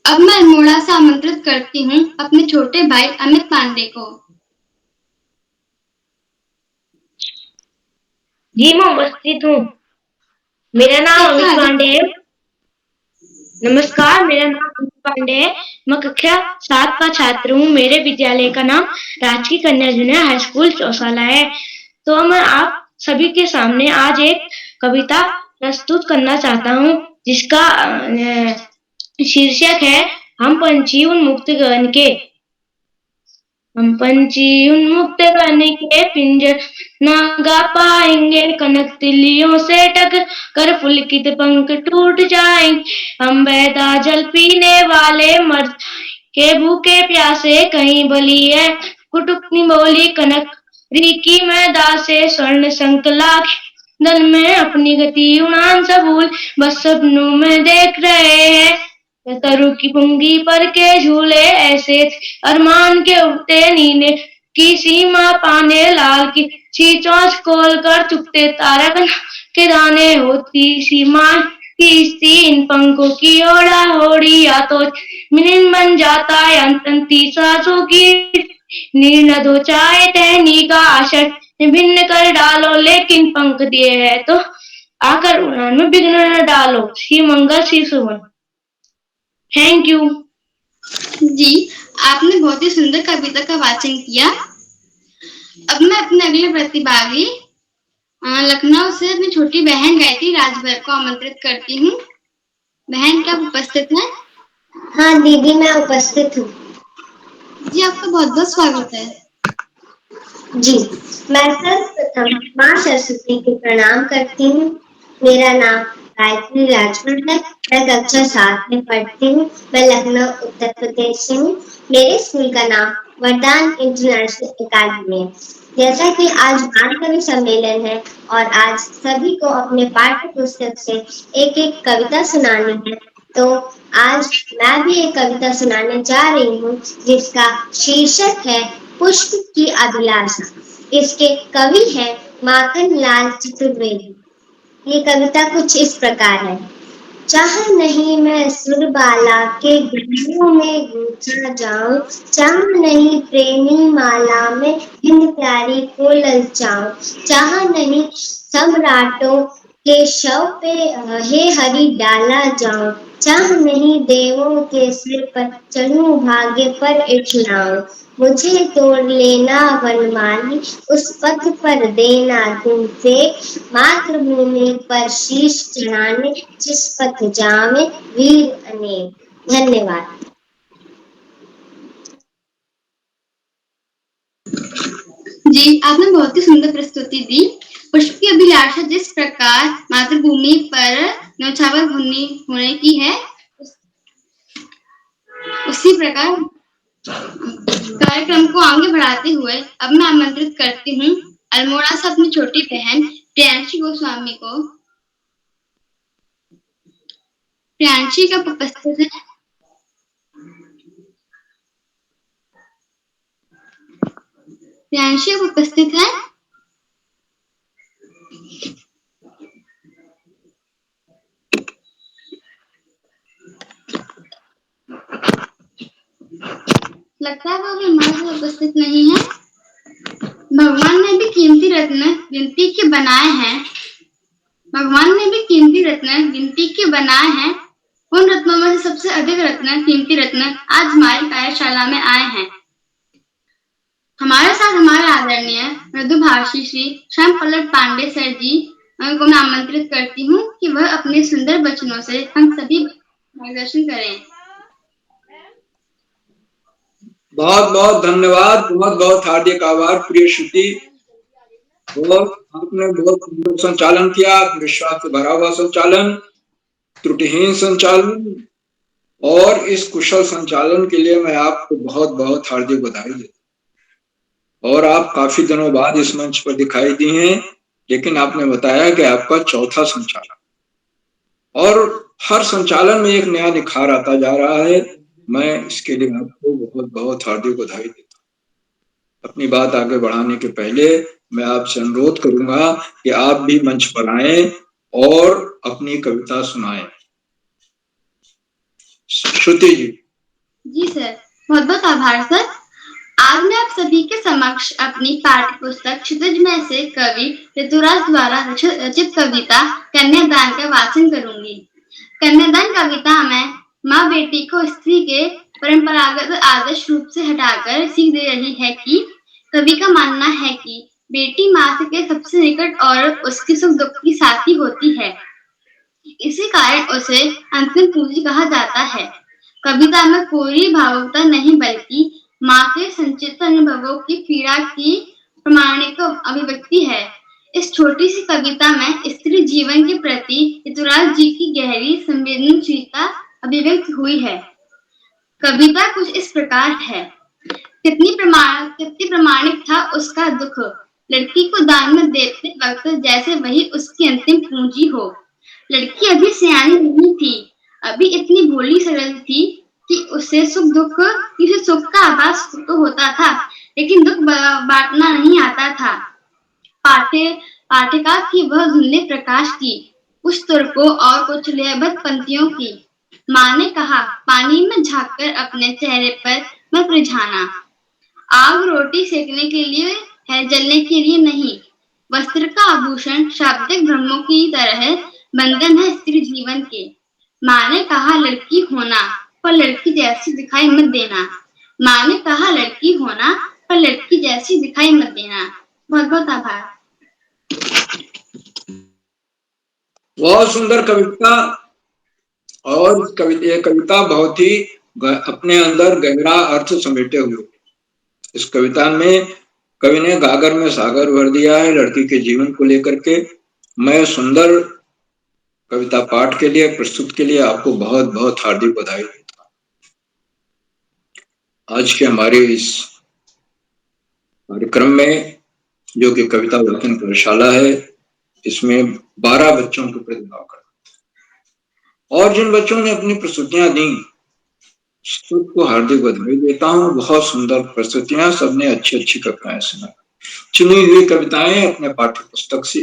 D: अब मैं अल्मोड़ा से आमंत्रित करती हूँ अपने छोटे भाई अमित पांडे को।
H: जी मैं उपस्थित हूँ। मेरा नाम अमित पांडे है। नमस्कार, मेरा नाम अमित पांडे है। मैं कक्षा 7 का छात्र हूँ। मेरे विद्यालय का नाम राजकीय कन्या जूनियर हाई स्कूल चौसाला है। तो मैं आप सभी के सामने आज एक कविता प्रस्तुत करना चाहता हूँ जिसका शीर्षक है हम पंछी उन मुक्त गगन के। हम पंछी उन्मुक्त बन के पिंजर ना गा पाएंगे, कनक तिलियों से टक कर पुलकित पंख टूट जाएंगे। हम बहता जल पीने वाले मर के भूखे प्यासे कहीं बली है कुटुकनी बोली कनक रिकी में दासे स्वर्ण संकला दल में अपनी गति उड़ान सबूल बस सपनों में देख रहे हैं। तरु की पुंगी पर के झूले ऐसे अरमान के उठते नीने की सीमा पाने लाल की सी चौंच खोल कर चुपते तारक के दाने होती सीमा खींचती इन पंखों की ओढ़ा होड़ी या तो मिलन बन जाता है अंतंती सांसों की नीर न दो चाहे टहनी का आशर भिन्न कर डालो लेकिन पंख दिए है तो आकर उड़ान में विघ्न न डालो। श्री मंगल श्री सुमन। थैंक यू
D: जी, आपने बहुत ही सुंदर कविता का वाचन किया। अब मैं अपने अगले प्रतिभागी लखनऊ से अपनी छोटी बहन गायत्री राजभर को आमंत्रित करती हूँ। बहन, क्या आप उपस्थित हैं?
B: हाँ दीदी, मैं उपस्थित हूँ।
D: जी, आपका बहुत बहुत स्वागत है।
B: जी, मैं सर्वप्रथम माँ सरस्वती को प्रणाम करती हूँ। मेरा नाम गायत्री राजभर है। मैं कक्षा 7 में पढ़ती हूँ। मैं लखनऊ उत्तर प्रदेश से हूँ। मेरे स्कूल का नाम वरदान इंटरनेशनल अकेडमी है। जैसा कि आज बाल कवि सम्मेलन है और आज सभी को अपने पाठ्य पुस्तक से एक एक कविता सुनानी है, तो आज मैं भी एक कविता सुनाने जा रही हूँ जिसका शीर्षक है पुष्प की अभिलाषा। इसके कवि है माखन लाल चतुर्वेदी। ये कविता कुछ इस प्रकार है। चाह नहीं मैं सुरबाला के गीतों में गूंजा जाऊं, चाह नहीं प्रेमी माला में हिंद प्यारी को ललचाऊं, चाह नहीं सम्राटों के शव पे हे हरि डाला जाऊं, चाह नहीं देवों के सिर पर चढ़ूं भाग्य पर इठलाऊं, मुझे तोड़ लेना वनमाली उस पथ पर देना तुमसे, मातृभूमि पर शीश चढ़ाने जिस पथ जावे वीर अनेक। धन्यवाद।
D: जी, आपने बहुत ही सुंदर प्रस्तुति दी। पुष्प की अभिलाषा जिस प्रकार मातृभूमि पर न्यौछावर होने की है, उसी प्रकार कार्यक्रम को आगे बढ़ाते हुए अब मैं आमंत्रित करती हूँ अल्मोड़ा से अपनी छोटी बहन प्रियांशी गोस्वामी को। प्रियांशी का उपस्थित है। प्रियांशी उपस्थित है। लगता है वो भी हमारे साथ उपस्थित नहीं है। भगवान ने भी कीमती रत्न गिनती के बनाए हैं। भगवान ने भी कीमती रत्न गिनती के बनाए हैं। उन रत्नों में से सबसे अधिक रत्न, कीमती रत्न आज हमारी कार्यशाला में आए हैं। हमारे साथ हमारे आदरणीय मृदुभाषी श्री श्याम पल्लव पांडे सर जी को मैं आमंत्रित करती हूँ कि वह अपने सुंदर वचनों से हम सभी मार्गदर्शन करें।
C: बहुत बहुत धन्यवाद, बहुत बहुत हार्दिक आभार प्रिय श्रुति। और आपने बहुत सुंदर संचालन किया, विश्वास से भरा हुआ संचालन, त्रुटिहीन संचालन, और इस कुशल संचालन के लिए मैं आपको बहुत बहुत हार्दिक बधाई देता हूँ। और आप काफी दिनों बाद इस मंच पर दिखाई दी हैं, लेकिन आपने बताया कि आपका चौथा संचालन, और हर संचालन में एक नया निखार आता जा रहा है। मैं इसके लिए आपको बहुत बहुत हार्दिक बधाई देता हूँ। अपनी बात आगे बढ़ाने के पहले मैं आपसे अनुरोध करूंगा कि आप भी मंच पर आएं और अपनी कविता सुनाएं। श्रुति जी।
D: जी सर, बहुत बहुत आभार सर। आज मैं आप सभी के समक्ष अपनी पाठ्य पुस्तक क्षितिज में से कवि ऋतुराज द्वारा रचित कविता कन्यादान का वाचन करूंगी। कन्यादान कविता में माँ बेटी को स्त्री के परंपरागत आदर्श रूप से हटाकर सीख दे रही है कि कवि का मानना है कि बेटी माँ के सबसे निकट और उसके सुख दुख की साथी होती है। इसी कारण उसे अंतिम पूंजी कहा जाता है। कविता में कोई भावुकता नहीं बल्कि माँ के संचित अनुभवों की पीड़ा की प्रामाणिक अभिव्यक्ति है। इस छोटी सी कविता में स्त्री जीवन के प्रति यदुराज जी की गहरी संवेदनशीलता अभिव्यक्त हुई है। कविता कुछ इस प्रकार है। कितनी प्रमाणिक था उसका दुख, लड़की को दान में देते वक्त जैसे वही उसकी अंतिम पूंजी हो। लड़की अभी सियानी नहीं थी, अभी इतनी भोली सरल थी कि उसे सुख का आभास तो होता था, लेकिन दुख बांटना नहीं आता था। पाठिका की वह धुंधले प्रकाश की, कुछ तुर्कों और कुछ लयबद्ध पंक्तियों की। माँ ने कहा, पानी में झांककर अपने चेहरे पर मत रिझाना। आग रोटी सेकने के लिए है, जलने के लिए नहीं। वस्त्र का आभूषण शाब्दिक ब्रह्मों की तरह बंधन है स्त्री जीवन के। माँ ने कहा, लड़की होना पर लड़की जैसी दिखाई मत देना। माँ ने कहा, लड़की होना पर लड़की जैसी दिखाई मत देना। बहुत बहुत आभार।
C: बहुत सुंदर कविता। और ये कविता बहुत ही अपने अंदर गहरा अर्थ समेटे हुए। इस कविता में कवि ने गागर में सागर भर दिया है लड़की के जीवन को लेकर के। मैं सुंदर कविता पाठ के लिए, प्रस्तुत के लिए आपको बहुत बहुत हार्दिक बधाई देता हूँ। आज के हमारे इस कार्यक्रम में, जो कि कविता वाचन कार्यशाला है, इसमें 12 बच्चों के प्रतिभाग कर और जिन बच्चों ने अपनी प्रस्तुतियां दी, सबको हार्दिक बधाई देता हूँ। बहुत सुंदर प्रस्तुतियां, सबने अच्छी अच्छी कविताएं सुनाई। चुनी हुई कविताएं अपने पाठ्य पुस्तक से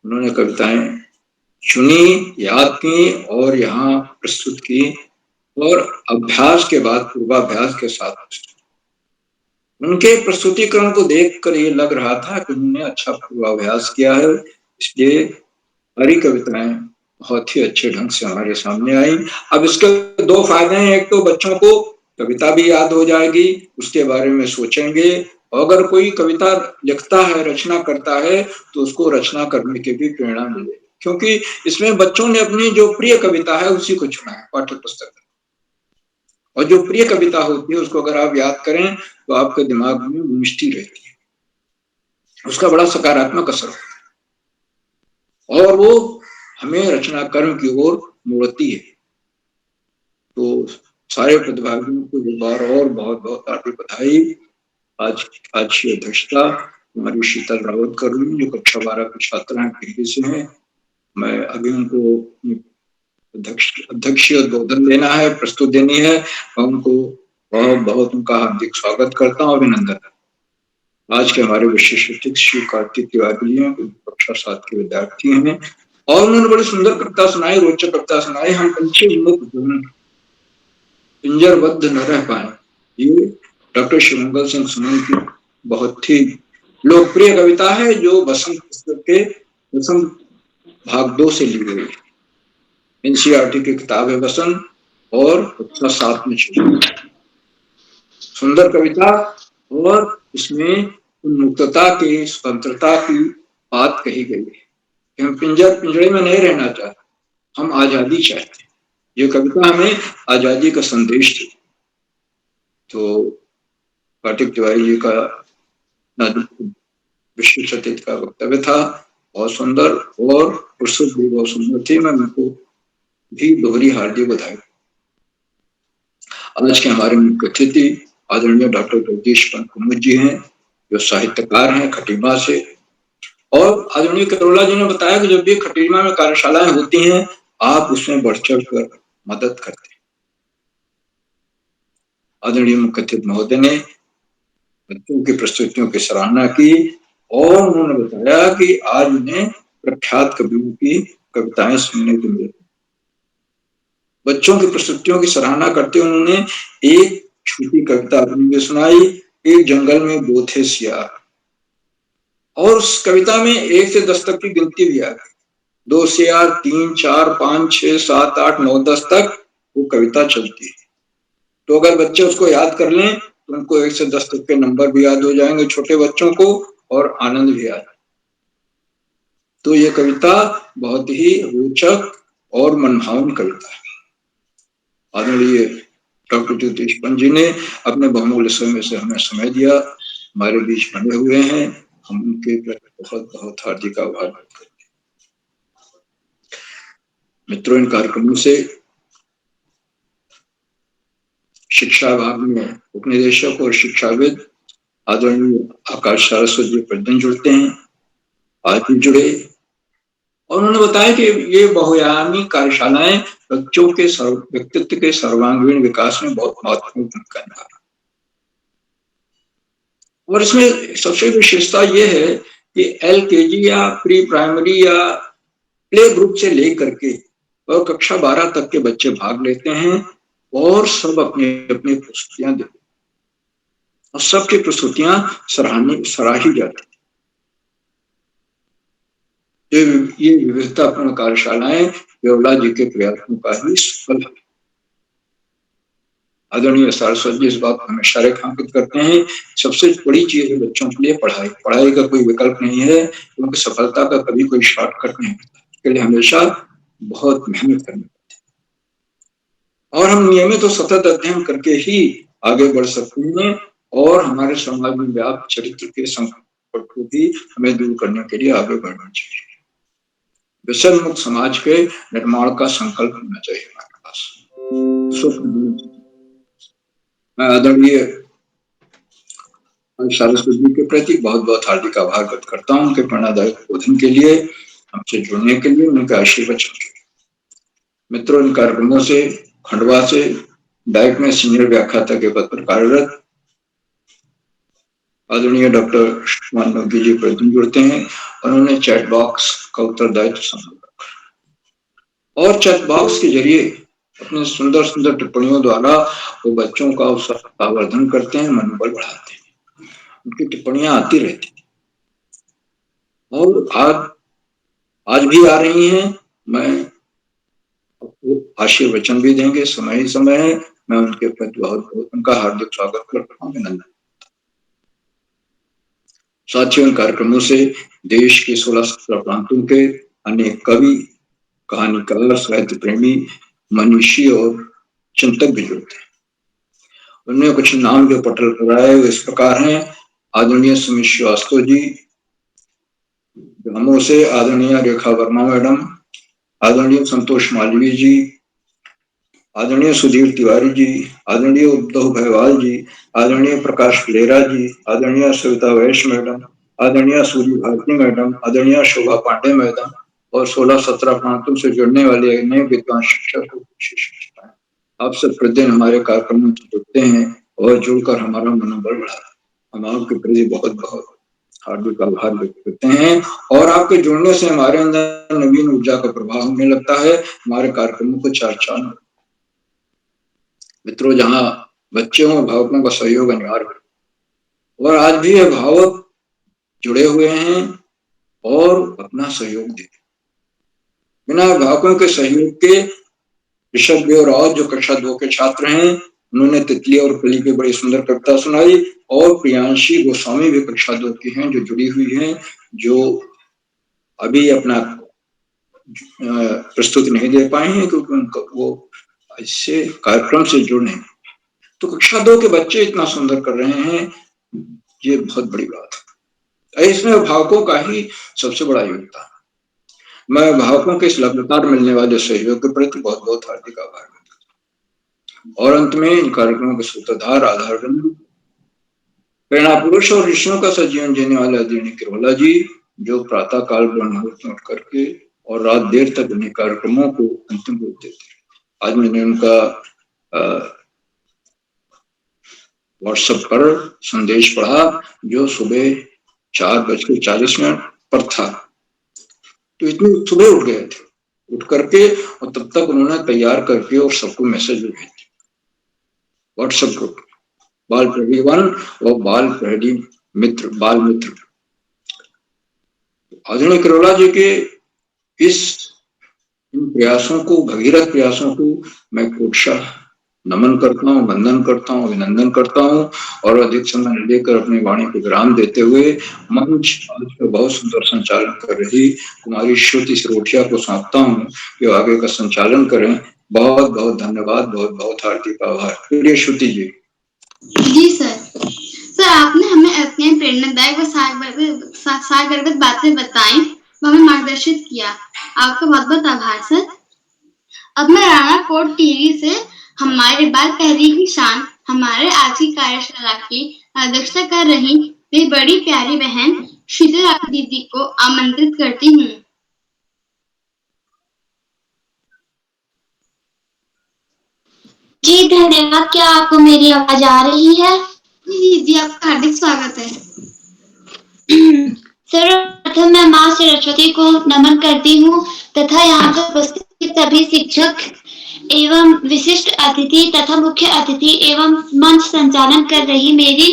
C: उन्होंने कविताएं चुनी, याद की और यहाँ प्रस्तुत की, और अभ्यास के बाद पूर्वाभ्यास के साथ उनके प्रस्तुतिकरण को देखकर ये लग रहा था कि उन्होंने अच्छा पूर्वाभ्यास किया है, इसलिए सारी कविताएं बहुत ही अच्छे ढंग से हमारे सामने आई। अब इसके 2 फायदे हैं। एक तो बच्चों को कविता भी याद हो जाएगी, उसके बारे में सोचेंगे, और अगर कोई कविता लिखता है, रचना करता है, तो उसको रचना करने की भी प्रेरणा मिलेगी, क्योंकि इसमें बच्चों ने अपनी जो प्रिय कविता है उसी को चुना है पाठ्य पुस्तक। और जो प्रिय कविता होती है उसको अगर आप याद करें तो आपके दिमाग में गूंजती रहती है, उसका बड़ा सकारात्मक असर है और वो हमें रचना कर्म की ओर मोड़ती है। तो सारे प्रतिभागियों को एक बार और बहुत बहुत हार्दिक बधाई। आज की अध्यक्षता हमारी शीतल रावत कर रही है, जो कक्षा 12 के छात्र हैं, पीढ़ी से हैं। मैं अभी उनको अध्यक्षीय उद्बोधन देना है, प्रस्तुत देनी है। मैं उनको बहुत बहुत उनका हार्दिक स्वागत करता हूँ, अभिनंदन। आज के हमारे विशेष अतिथि श्री कार्तिक तिवारी हैं, कक्षा 7 के विद्यार्थी हैं और उन्होंने बड़ी सुंदर कविता सुनाई, रोचक कविता सुनाई। हम पंछी पिंजरबद्ध न रह पाए, ये डॉक्टर शिवमंगल सिंह सुमन की बहुत ही लोकप्रिय कविता है, जो बसंत पुस्तक के बसंत भाग 2 से ली गई है। एनसीईआरटी की किताब है बसंत, और कक्षा 7 में चली। सुंदर कविता, और इसमें उन्मुक्तता की, स्वतंत्रता की बात कही गई है कि हम पिंजरे में नहीं रहना चाहते, हम आजादी चाहते हैं। ये कविता हमें आजादी का संदेश थी। तो कार्तिक तिवारी जी का विशेष अतिथि का वक्तव्य था, बहुत सुंदर, और प्रस्तुत भी बहुत सुंदर थी। मैं उनको भी दोहरी हार्दिक बधाई। आज के हमारे मुख्य अतिथि आदरणीय डॉक्टर जगदीश कुमुद जी हैं, जो साहित्यकार हैं खटीमा से। और आदरणीय करोला जी ने बताया कि जब भी खटीमा में कार्यशालाएं होती हैं, आप उसमें बढ़ चढ़ कर मदद करते हैं। आदरणीय मुख्य अतिथि महोदय ने बच्चों की प्रस्तुतियों की सराहना की और उन्होंने बताया कि आज उन्हें प्रख्यात कवियों की कविताएं सुनने को मिली। बच्चों की प्रस्तुतियों की सराहना करते उन्होंने एक छोटी कविता अपनी सुनाई, एक जंगल में 2 थे सियार, और उस कविता में 1 से 10 तक की गिनती भी आ गई। 2 सियार, 3, 4, 5, 6, 7, 8, 9, 10 तक वो कविता चलती है। तो अगर बच्चे उसको याद कर लें तो उनको 1 से 10 तक के नंबर भी याद हो जाएंगे छोटे बच्चों को, और आनंद भी आएगा। तो ये कविता बहुत ही रोचक और मनभावन कविता है। आदरणीय डॉक्टर ज्योतिष जी ने अपने बहुमूल्य समय से हमें समय दिया, हमारे बीच बने हुए हैं, हम उनके बहुत बहुत हार्दिक आभार व्यक्त करते हैं। मित्रों, इन कार्यक्रमों से शिक्षा विभाग में उपनिदेशक और शिक्षाविद आदरणीय आकाश सारस्वत जी प्रतिदिन जुड़ते हैं, आज भी जुड़े, और उन्होंने बताया कि ये बहुआयामी कार्यशालाएं बच्चों के व्यक्तित्व के सर्वांगीण विकास में बहुत महत्वपूर्ण भूमिका निभा, और इसमें सबसे विशेषता ये है कि LKG या प्री प्राइमरी या प्ले ग्रुप से लेकर के और कक्षा 12 तक के बच्चे भाग लेते हैं और सब अपनी अपनी प्रस्तुतियां देते हैं और सबकी प्रस्तुतियां सराही जाती है। ये विविधतापूर्ण कार्यशालाएं केवला जी के प्रयासों का ही सफल है। आदरणीय सारस्वत जी इस बात को हमेशा रेखांकित करते हैं, सबसे बड़ी चीज है बच्चों के लिए पढ़ाई। पढ़ाई का कोई विकल्प नहीं है, क्योंकि सफलता का कभी कोई शॉर्टकट नहीं होता, इसके लिए हमेशा बहुत मेहनत करनी पड़ती है और हम नियमित और सतत अध्ययन करके ही आगे बढ़ सकते हैं और हमारे समाज में व्याप्त चरित्र के संकट को भी हमें दूर करने के लिए आगे बढ़ना चाहिए। व्यसन मुक्त समाज के निर्माण का संकल्प होना चाहिए हमारे पास। मैं आदरणीय सारस्वत जी के प्रति बहुत बहुत हार्दिक आभार व्यक्त करता हूँ, उनके प्रेरणादायक बोधन के लिए, हमसे जुड़ने के लिए, उनके आशीर्वाद के लिए। मित्रों, इन कार्यक्रमों से खंडवा से डाइट में सीनियर व्याख्याता के पद पर कार्यरत आदरणीय डॉक्टर सुमन नोगी जी प्रतिदिन जुड़ते हैं, उन्होंने चैट बॉक्स का उत्तरदायित्व संभाला और चैट बॉक्स के जरिए अपने सुंदर सुंदर टिप्पणियों द्वारा वो बच्चों का उत्साहवर्धन करते हैं, मनोबल बढ़ाते हैं। उनकी टिप्पणियां आती रहती और आज भी आ रही हैं। मैं आशीर्वचन भी देंगे, समय ही समय है। मैं उनके प्रति बहुत बहुत उनका हार्दिक स्वागत करता हूँ, अभिनंदन। साथियों, इन कार्यक्रमों से देश के 16 प्रांतों के अनेक कवि, कहानीकार, साहित्य प्रेमी, मनीषी और चिंतक भी जुड़ते हैं। उनमें कुछ नाम जो पटल पर आए वो इस प्रकार हैं। आदरणीय सुमित श्रीवास्तव जी ग्रामों से, आदरणीय रेखा वर्मा मैडम, आदरणीय संतोष मालवीय जी, आदरणीय सुधीर तिवारी जी, आदरणीय उद्धव भयवाल जी, आदरणीय प्रकाश लेरा जी, आदरणीय सविता वैश्य मैडम, आदरणीय सूर्य भारती मैडम, आदरणीय शोभा पांडे मैडम और 16-17 प्रांतों से जुड़ने वाले अन्य विद्वान शिक्षक, आप सब प्रतिदिन हमारे कार्यक्रमों से जुड़ते हैं और जुड़कर हमारा मनोबल बढ़ाते हैं। हम आपके प्रति बहुत बहुत हार्दिक आभार व्यक्त करते हैं और आपके जुड़ने से हमारे अंदर नवीन ऊर्जा का प्रभाव होने लगता है, हमारे कार्यक्रमों को चार चांद। मित्रों, जहाँ बच्चे हों, भावकों का सहयोग अनिवार्य है और आज भी ये भावक जुड़े हुए हैं और अपना सहयोग देते। बिना भावकों के सहयोग के ऋषभ और जो कक्षा 2 के छात्र हैं, उन्होंने तितली और कली की बड़ी सुंदर कविता सुनाई और प्रियांशी गोस्वामी भी कक्षा 2 की हैं जो जुड़ी हुई हैं, जो अभी अपना प्रस्तुति नहीं दे पाए हैं क्योंकि उनका वो इससे कार्यक्रम से जुड़े हैं। तो कक्षा 2 के बच्चे इतना सुंदर कर रहे हैं, ये बहुत बड़ी बात है। इसमें भावकों का ही सबसे बड़ा योगदान। मैं भावकों के इस लगातार मिलने वाले सहयोग के प्रति बहुत बहुत हार्दिक आभार व्यक्त करता हूं। और अंत में इन कार्यक्रमों के सूत्रधार, आधारबंधु, प्रेरणा पुरुष और ऋषियों का सजीवन जीने वाले आदरणीय किरोला जी, जो प्रातः काल ब्रह्म मुहूर्त में उठ करके और रात देर तक इन कार्यक्रमों को अंतिम रूप देते हैं। आज मैंने उनका व्हाट्सएप पर संदेश पढ़ा जो सुबह 4:40 पर था, तो इतनी सुबह उठ गए थे, उठ करके और तब तक उन्होंने तैयार करके और सबको मैसेज भेज दिया व्हाट्सएप ग्रुप बाल प्रहरी 1 और बाल प्रहरी मित्र, बाल मित्र। आदरणीय किरोला जी के इन प्रयासों को, भगीरथ प्रयासों को मैं कोटशः नमन करता हूँ, वंदन करता हूँ, अभिनंदन करता हूँ और अधिक समय लेकर अपनी वाणी को विराम देते हुए मंच आज का बहुत सुंदर संचालन कर रही कुमारी श्रुति सिरोठिया को सौंपता हूँ कि आगे का संचालन करें। बहुत बहुत धन्यवाद, बहुत बहुत हार्दिक आभार। प्रिय श्रुति जी।
D: जी सर आपने हमें अपने प्रेरणादायक व सारगर्भित बातें बताई, हमें मार्गदर्शित किया। आपका बहुत बहुत आभार सर। अब मैं राणा कोट टीवी से हमारे बाल पहरी की शान, हमारे आज की कार्यशाला की अध्यक्षता कर रही मेरी बड़ी प्यारी बहन शीतल दीदी को आमंत्रित करती हूँ।
B: जी धन्यवाद। क्या आपको मेरी आवाज आ रही है?
D: जी आपका हार्दिक स्वागत है।
B: सर्वप्रथम मैं माँ सरस्वती को नमन करती हूँ तथा यहाँ पर उपस्थित सभी शिक्षक एवं विशिष्ट अतिथि तथा मुख्य अतिथि एवं मंच संचालन कर रही मेरी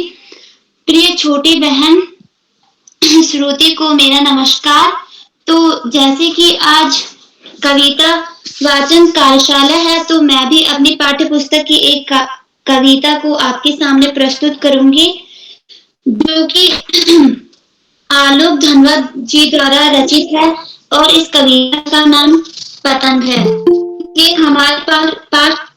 B: प्रिय छोटी बहन श्रुति को मेरा नमस्कार। तो जैसे कि आज कविता वाचन कार्यशाला है, तो मैं भी अपनी पाठ्य पुस्तक की एक कविता को आपके सामने प्रस्तुत करूंगी, जो कि आलोक धनवत जी द्वारा रचित है और इस कविता का नाम पतंग है। ये हमारे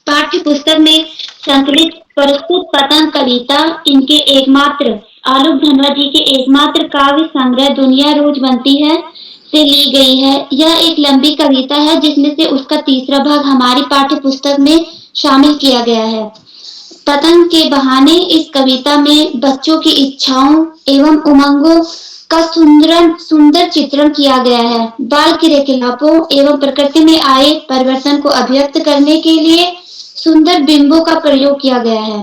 B: पाठ्य पुस्तक में संकलित प्रस्तुत पतंग कविता इनके एकमात्र आलोक धनवत जी के एकमात्र काव्य संग्रह दुनिया रोज बनती है से ली गई है। यह एक लंबी कविता है जिसमें से उसका तीसरा भाग हमारी पाठ्य पुस्तक में शामिल किया गया है। पतंग के बहाने इस कविता में बच्चों की इच्छाओं एवं उमंगों का सुंदर चित्रण किया गया है। बाल क्रियाकलापों एवं प्रकृति में आए परिवर्तन को अभिव्यक्त करने के लिए सुंदर बिंबों का प्रयोग किया गया है।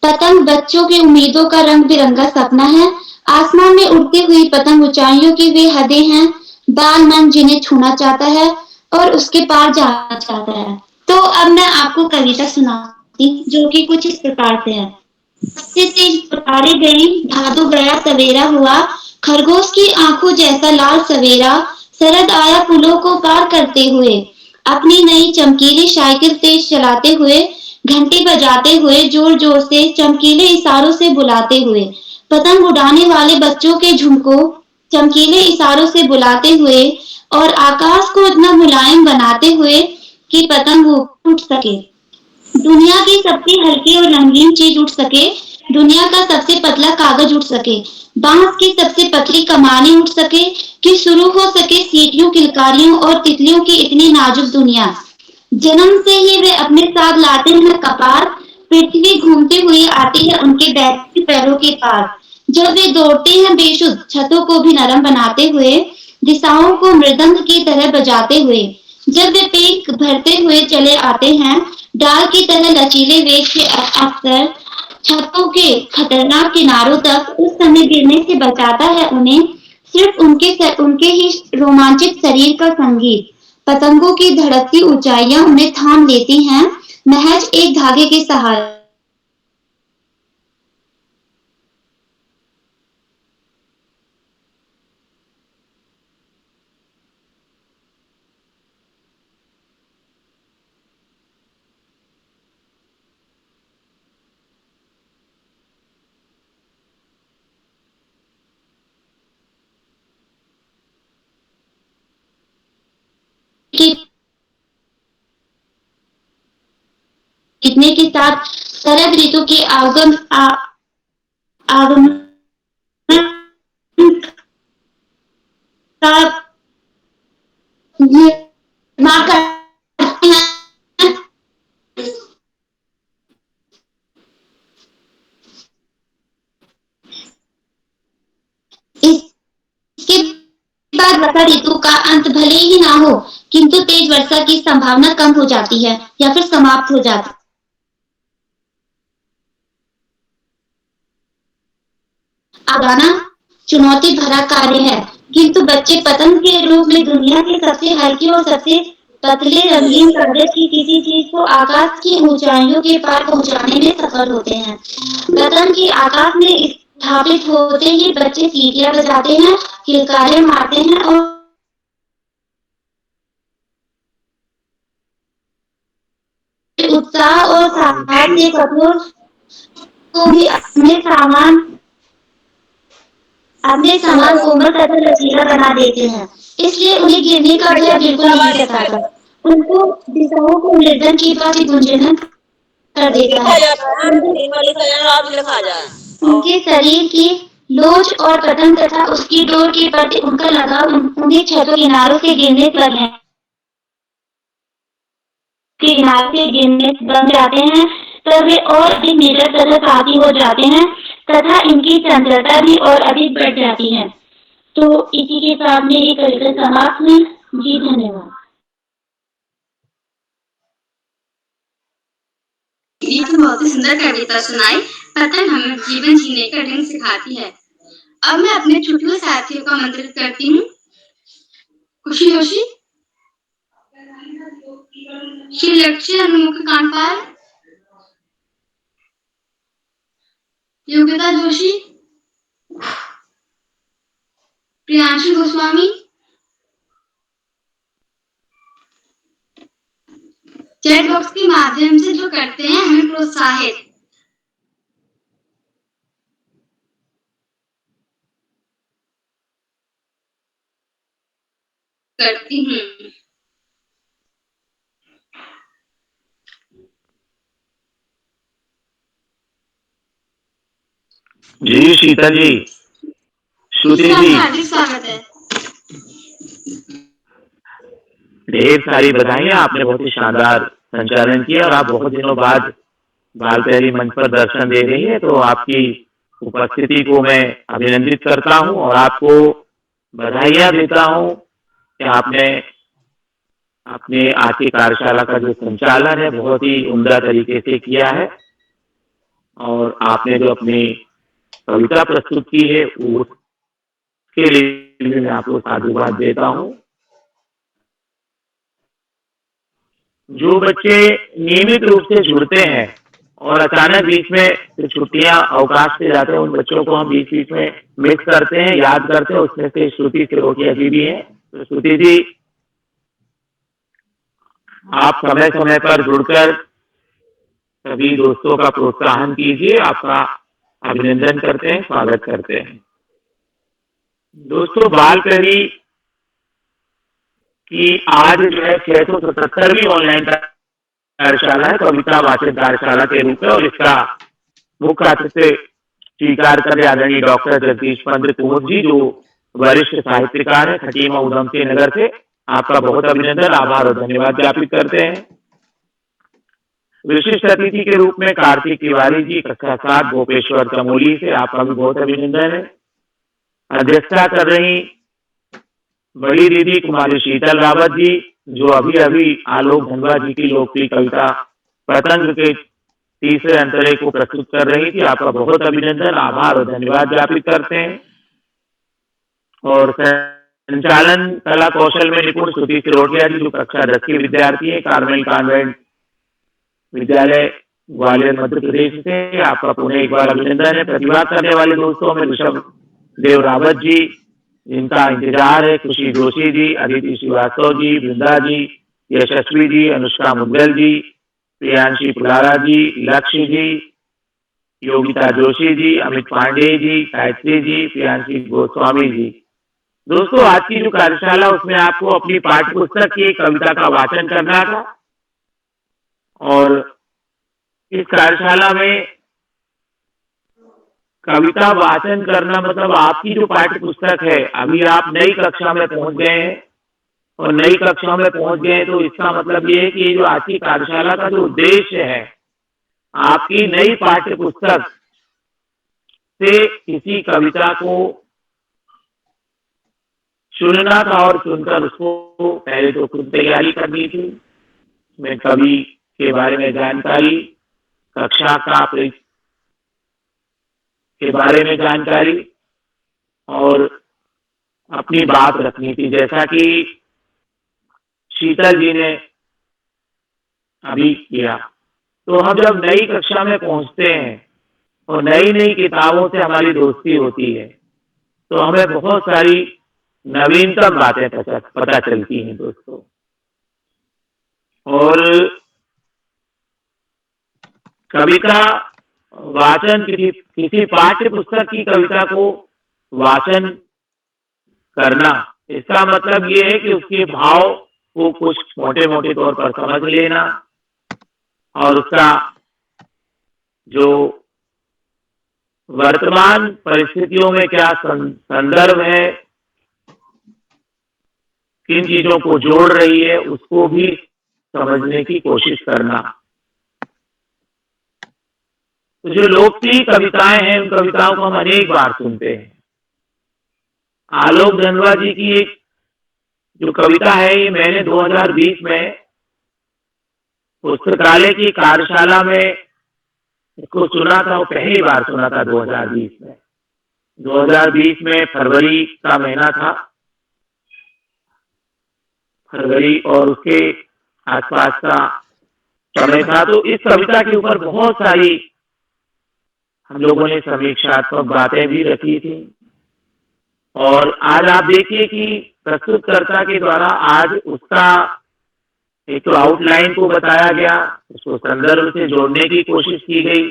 B: पतंग बच्चों की उम्मीदों का रंग बिरंगा सपना है। आसमान में उड़ती हुई पतंग ऊंचाइयों की वे हदें हैं, बाल मन जिन्हें छूना चाहता है और उसके पार जाना चाहता है। तो अब मैं आपको कविता सुनाती हूँ, जो कि कुछ इस प्रकार से है। सबसे तेज पुकारे गई, भादो गया सवेरा हुआ, खरगोश की आंखों जैसा लाल सवेरा, शरद आया पुलों को पार करते हुए, अपनी नई चमकीली साइकिल तेज चलाते हुए, घंटी बजाते हुए, जोर जोर से चमकीले इशारों से बुलाते हुए, पतंग उड़ाने वाले बच्चों के झुंड को चमकीले इशारों से बुलाते हुए और आकाश को इतना मुलायम बनाते हुए कि पतंग उठ सके। दुनिया की सबसे हल्की और रंगीन चीज उठ सके, दुनिया का सबसे पतला कागज उठ सके, बांस की सबसे पतली कमानी उठ सके कि शुरू हो सके सीटियों, किलकारियों और तितलियों की इतनी नाजुक दुनिया। जन्म से ही वे अपने साथ लाते हैं कपार, पृथ्वी घूमती हुई आती है उनके बैठते पैरों के पार। जब वे दौड़ते हैं बेसुध छतों को भी नरम बनाते हुए, दिशाओं को मृदंग की तरह बजाते हुए, जब वे पेट भरते हुए चले आते हैं डाल की तरह लचीले वेग से अक्सर छतों के खतरनाक किनारों तक, उस समय गिरने से बचाता है उन्हें सिर्फ उनके ही रोमांचित शरीर का संगीत। पतंगों की धड़कती ऊंचाइयां उन्हें थाम लेती हैं महज एक धागे के सहारे। जीतने के साथ शरद ऋतु के आगमन का निर्माण करते हैं। इसके बाद वर्षा ऋतु का अंत भले ही ना हो, किंतु तेज वर्षा की संभावना कम हो जाती है या फिर समाप्त हो जाती है। आगाना चुनौती भरा कार्य है, किंतु बच्चे पतंग के रूप में दुनिया की सबसे हल्की और सबसे पतले रंगीन कागज की किसी चीज को आकाश की ऊंचाइयों के पार पहुंचाने में सफल होते हैं। पतंग की आकाश में स्थापित होते ही बच्चे सीटियां बजाते हैं, किलकारे मारते हैं और उत्साह और साहस से कठोर को भी अपने सामान कोमल तथा लचीला बना देते हैं। इसलिए उन्हें गिरने का भय बिल्कुल नहीं सताता।
H: उनको दिशाओं को निर्धन की भांति गुंजन कर देता है। उनके शरीर की लोच और कदम तथा उसकी डोर के प्रति उनका लगाव उन्हें छतों किनारों से गिरने पर है के किनारे से गिरने बन जाते हैं, तब वे और अधिक निडर तथा साहसी हो जाते हैं तथा इनकी चंचलता भी और अधिक बढ़ जाती है। तो इसी के साथ मेरी कविता समाप्त हुई। जी धन्यवाद।
D: ये तो बहुत ही सुंदर कविता सुनाई। पतंग हमें जीवन जीने का ढंग सिखाती है। अब मैं अपने छुट्टियों साथियों को आमंत्रित करती हूँ। खुशी जोशी, श्री लक्ष्य हनुमुख कांडपाल, योगिता जोशी, प्रियांशु गोस्वामी, चैट बॉक्स के माध्यम से जो करते हैं हमें प्रोत्साहित करती हूँ।
G: जी शीतल जी, श्रुति जी,
D: हार्दिक स्वागत है।
G: ढेर सारी बधाइयां। आपने बहुत ही शानदार संचालन किया और आप बहुत दिनों बाद बाल पहली मंच पर दर्शन दे रही है, तो आपकी उपस्थिति को मैं अभिनंदित करता हूं और आपको बधाइयां देता हूं कि आपने अपने आज की कार्यशाला का जो संचालन है बहुत ही उम्दा तरीके से किया है और आपने जो अपनी कविता प्रस्तुत की है उसके लिए मैं आपको साधुवाद देता हूं। जो बच्चे नियमित रूप से जुड़ते हैं और अचानक बीच में छुट्टियां अवकाश पे जाते हैं, उन बच्चों को हम बीच बीच में मिस करते हैं, याद करते हैं। उसमें से श्रुति सिरोटिया जी भी है। तो श्रुति जी, आप समय समय पर जुड़कर सभी दोस्तों का प्रोत्साहन कीजिए। आपका अभिनंदन करते हैं, स्वागत करते हैं। दोस्तों, बाल पहली की आज जो है 677वीं ऑनलाइन कार्यशाला है, कविता वाचन कार्यशाला के रूप में, और इसका मुख्य अतिथि स्वीकार कर आदरणीय डॉक्टर जगदीश पंत कुंवर जी, जो वरिष्ठ साहित्यकार है, खटीमा उधम सिंह नगर से। आपका बहुत अभिनंदन, आभार और धन्यवाद ज्ञापित करते हैं। विशिष्ट अतिथि के रूप में कार्तिक तिवारी जी, कक्षा 7, गोपेश्वर चमोली से। आपका भी बहुत अभिनंदन है। अध्यक्षता कर रही बड़ी दीदी कुमारी शीतल रावत जी, जो अभी अभी आलोक धनवा जी की लोकप्रिय कविता पतंग के तीसरे अंतरे को प्रस्तुत कर रही थी। आपका बहुत अभिनंदन, आभार और धन्यवाद ज्ञापित करते हैं। और संचालन कला कौशल में निपुण श्रुति सिरोटिया जी, जो कक्षा 10 की विद्यार्थी है, कार्मेल कॉन्वेंट विद्यालय ग्वालियर मध्य प्रदेश से। आपका पुनः एक बार अभिनंदन है। प्रतिभा करने वाले दोस्तों में ऋषभ देव रावत जी, जिनका इंतजार है, खुशी जोशी जी, अदिति श्रीवास्तव जी, वृंदा जी, यशस्वी जी, अनुष्का मुदगल जी, प्रियांशी पुलारा जी, लक्ष्य जी, योगिता जोशी जी, अमित पांडे जी, गायत्री जी, प्रियांशी गोस्वामी जी। दोस्तों, आज की जो कार्यशाला उसमें आपको अपनी पाठ्य पुस्तक की कविता का वाचन करना था और इस कार्यशाला में कविता वाचन करना मतलब आपकी जो पाठ्य पुस्तक है, अभी आप नई कक्षा में पहुंच गए हैं और नई कक्षा में पहुंच गए, तो इसका मतलब ये है कि ये जो आज की कार्यशाला का जो उद्देश्य है, आपकी नई पाठ्य पुस्तक से किसी कविता को चुनना था और चुनकर उसको पहले तो खुद तैयारी करनी थी। मैं कवि के बारे में जानकारी, कक्षा का के बारे में जानकारी और अपनी बात रखनी थी, जैसा कि शीतल जी ने अभी किया। तो हम जब नई कक्षा में पहुंचते हैं और नई नई किताबों से हमारी दोस्ती होती है, तो हमें बहुत सारी नवीनतम बातें पता चलती हैं दोस्तों। और कविता वाचन, किसी पाठ्य पुस्तक की कविता को वाचन करना, इसका मतलब ये है कि उसके भाव को कुछ मोटे मोटे तौर पर समझ लेना और उसका जो वर्तमान परिस्थितियों में क्या संदर्भ है, किन चीजों को जोड़ रही है, उसको भी समझने की कोशिश करना। तो जो लोकप्रिय कविताएं हैं, उन कविताओं को हम अनेक बार सुनते हैं। आलोक धनवा जी की एक जो कविता है, ये मैंने 2020 में पुस्तकालय की कार्यशाला में इसको सुना था, वो पहली बार सुना था 2020 में। 2020 में फरवरी का महीना था, फरवरी और उसके आसपास का समय था। तो इस कविता के ऊपर बहुत सारी हम लोगों ने समीक्षात्मक बातें भी रखी थी। और आज आप देखिए कि प्रस्तुतकर्ता के द्वारा आज उसका एक तो आउटलाइन को बताया गया, उसको संदर्भ से जोड़ने की कोशिश की गई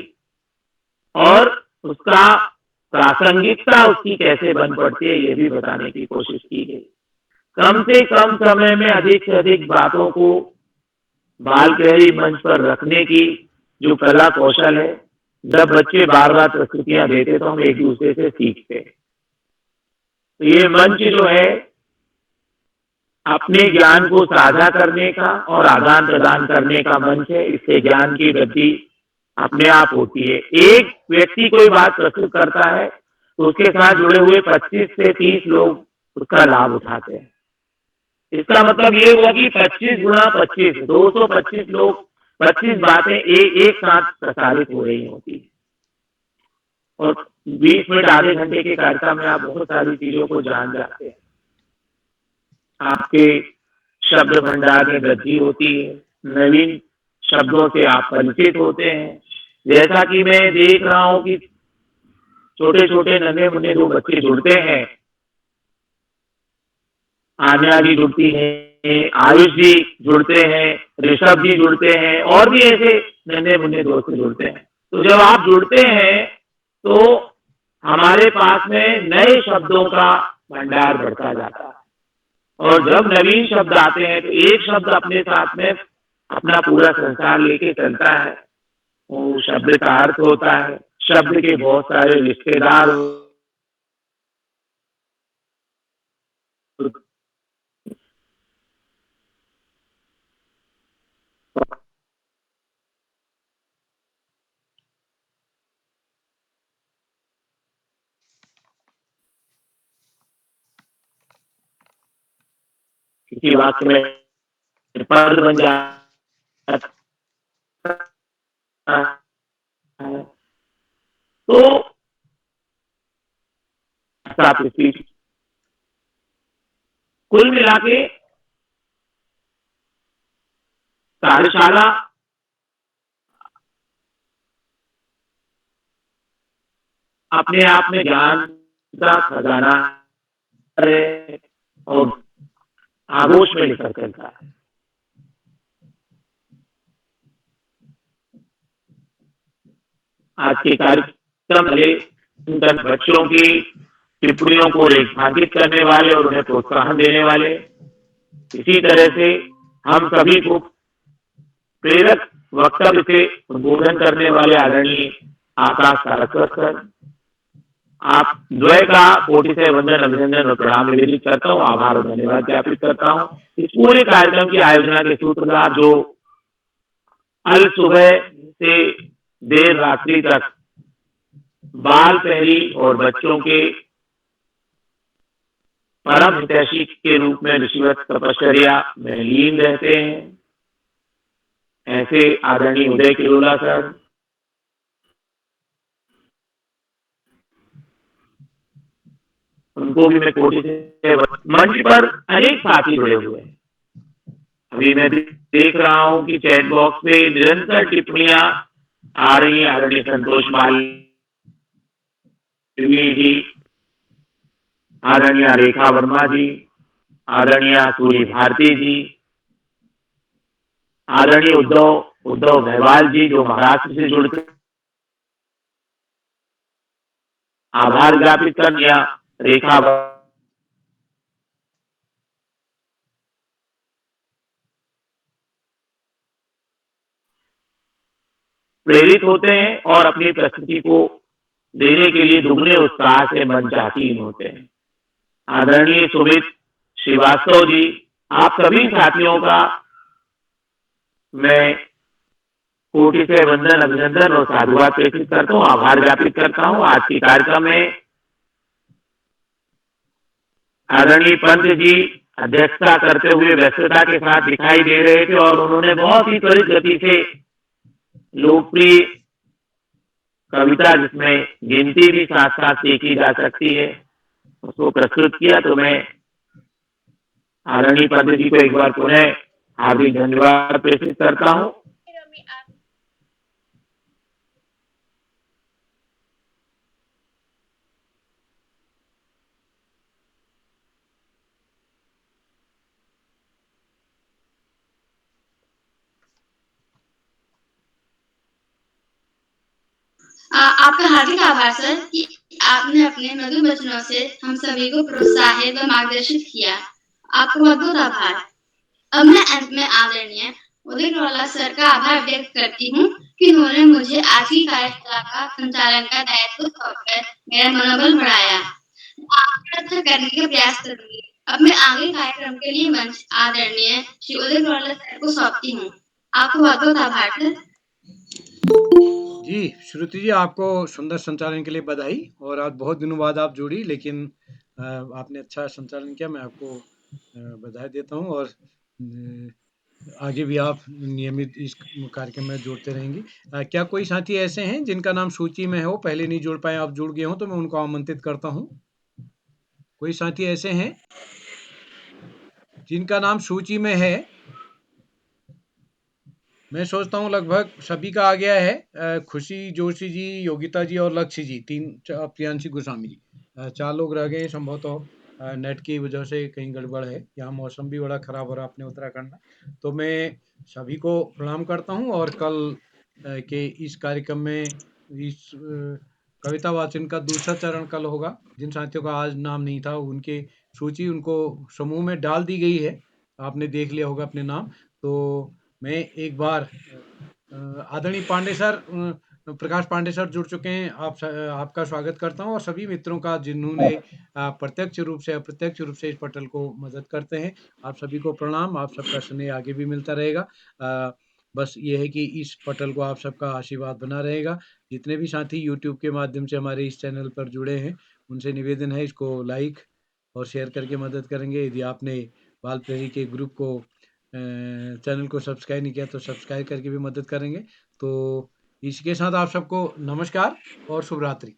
G: और उसका प्रासंगिकता उसकी कैसे बन पड़ती है ये भी बताने की कोशिश की गई। कम से कम समय में अधिक से अधिक बातों को बाल प्रहरी मंच पर रखने की जो कला कौशल है, जब बच्चे बार बार प्रस्तुतियां देते तो हम एक दूसरे से सीखते हैं। तो ये मंच जो है अपने ज्ञान को साझा करने का और आदान प्रदान करने का मंच है। इससे ज्ञान की वृद्धि अपने आप होती है। एक व्यक्ति कोई बात प्रस्तुत करता है तो उसके साथ जुड़े हुए 25 से 30 लोग उसका लाभ उठाते हैं। इसका मतलब ये हुआ कि 25 गुणा 25, 225 लोग, 25 बातें एक साथ प्रसारित हो रही होती है। और 20 मिनट आधे घंटे के कार्यक्रम में आप बहुत सारी चीजों को जान जाते हैं। आपके शब्द भंडार में वृद्धि होती है, नवीन शब्दों से आप परिचित होते हैं। जैसा कि मैं देख रहा हूं कि छोटे छोटे नन्हे मुन्ने जो बच्चे जुड़ते हैं, आन्या जी जुड़ती हैं, आयुष जी जुड़ते हैं, ऋषभ जी जुड़ते हैं और भी ऐसे नन्हे मुन्ने दोस्त जुड़ते हैं। तो जब आप जुड़ते हैं तो हमारे पास में नए शब्दों का भंडार बढ़ता जाता है। और जब नवीन शब्द आते हैं तो एक शब्द अपने साथ में अपना पूरा संसार लेके चलता है। वो शब्द का अर्थ होता है, शब्द के बहुत सारे रिश्तेदार किसी वाक्य में पद बन जाता है। तो कुल मिला के कार्यशाला अपने आप में ज्ञान का खजाना है और आगोश में लेकर चलता है। आज के कार्यक्रम में बच्चों की टिप्पणियों को रेखांकित करने वाले और उन्हें प्रोत्साहन देने वाले, इसी तरह से हम सभी को प्रेरक वक्तव्य से उद्बोधन करने वाले आदरणीय आकाश सारस्वत सर, आप द्वय का कोटि से वंदन, अभिनंदन और प्रणाम निवेदित करता हूँ, आभार और धन्यवाद ज्ञापित करता हूँ। इस पूरे कार्यक्रम की आयोजना के सूत्रधार जो अल सुबह से देर रात्रि तक बाल प्रहरी और बच्चों के परम हितैषी के रूप में ऋषिवत तपश्चर्या में लीन रहते हैं, ऐसे आदरणीय उदय किरोला सर, उनको भी मैं कोटि से मंच पर अनेक साथी जुड़े हुए हैं। अभी मैं देख रहा हूं कि चैट बॉक्स में निरंतर टिप्पणियां आ रही हैं। आदरणीय संतोष मालवीय जी, आदरणीय रेखा वर्मा जी, आदरणीय सूरी भारती जी, आदरणीय उद्धव महवाल जी जो महाराष्ट्र से जुड़ते, आभार ज्ञापित कर दिया। रेखा प्रेरित होते हैं और अपनी प्रस्तुति को देने के लिए दुगने उत्साह से मंचासीन होते हैं। आदरणीय सुमित श्रीवास्तव जी, आप सभी साथियों का मैं कोटि से वंदन, अभिनंदन और साधुवाद प्रेषित करता हूँ, आभार ज्ञापित करता हूँ। आज के कार्यक्रम में आदरणीय पंत जी अध्यक्षता करते हुए व्यस्तता के साथ दिखाई दे रहे थे और उन्होंने बहुत ही त्वरित गति से लोकप्रिय कविता, जिसमें गिनती भी साथ साथ सीखी जा सकती है, उसको प्रस्तुत किया। तो मैं आदरणीय पंत जी को एक बार पुनः हार्दिक धन्यवाद प्रेषित करता हूँ।
D: आपका हार्दिक आभार सर कि आपने अपने मधुर वचनों से हम सभी को प्रोत्साहित व मार्गदर्शित किया। आपका बहुत बहुत आभार। अब मैं अंत में आदरणीय उदित रोहला सर का आभार व्यक्त करती हूँ कि उन्होंने मुझे आज की कार्यशाला का संचालन का दायित्व सौंपकर मेरा मनोबल बढ़ाया। आगे अच्छा करने का प्रयास करूंगी। अब मैं आगे कार्यक्रम के लिए मंच आदरणीय श्री उदित रोहला सर को सौंपती हूँ। आपको बहुत बहुत आभार सर।
A: जी, श्रुति जी, आपको सुंदर संचालन के लिए बधाई। और आज बहुत दिनों बाद आप जुड़ी, लेकिन आपने अच्छा संचालन किया, मैं आपको बधाई देता हूँ। और आगे भी आप नियमित इस कार्यक्रम में जुड़ते रहेंगी। क्या कोई साथी ऐसे हैं जिनका नाम सूची में हो, पहले नहीं जुड़ पाए, आप जुड़ गए हो, तो मैं उनको आमंत्रित करता हूँ। कोई साथी ऐसे हैं जिनका नाम सूची में है? मैं सोचता हूँ लगभग सभी का आ गया है। खुशी जोशी जी, योगिता जी और लक्ष्य जी, प्रियांशी गोस्वामी जी, 4 लोग रह गए हैं संभवतः। नेट की वजह से कहीं गड़बड़ है, यहाँ मौसम भी बड़ा खराब हो रहा है अपने उत्तराखंड में। तो मैं सभी को प्रणाम करता हूँ और कल के इस कार्यक्रम में इस कविता वाचन का दूसरा चरण कल होगा। जिन साथियों का आज नाम नहीं था, उनके सूची उनको समूह में डाल दी गई है, आपने देख लिया होगा अपने नाम। तो मैं एक बार आदरणीय पांडे सर, प्रकाश पांडे सर जुड़ चुके हैं, आपका स्वागत करता हूं, और सभी मित्रों का जिन्होंने प्रत्यक्ष रूप से अप्रत्यक्ष रूप से इस पटल को मदद करते हैं, आप सभी को प्रणाम। आप सबका स्नेह आगे भी मिलता रहेगा। बस ये है कि इस पटल को आप सबका आशीर्वाद बना रहेगा। जितने भी साथी यूट्यूब के माध्यम से हमारे इस चैनल पर जुड़े हैं, उनसे निवेदन है इसको लाइक और शेयर करके मदद करेंगे। यदि आपने बाल प्रेरी के ग्रुप को चैनल को सब्सक्राइब नहीं किया तो सब्सक्राइब करके भी मदद करेंगे। तो इसके साथ आप सबको नमस्कार और शुभ रात्रि।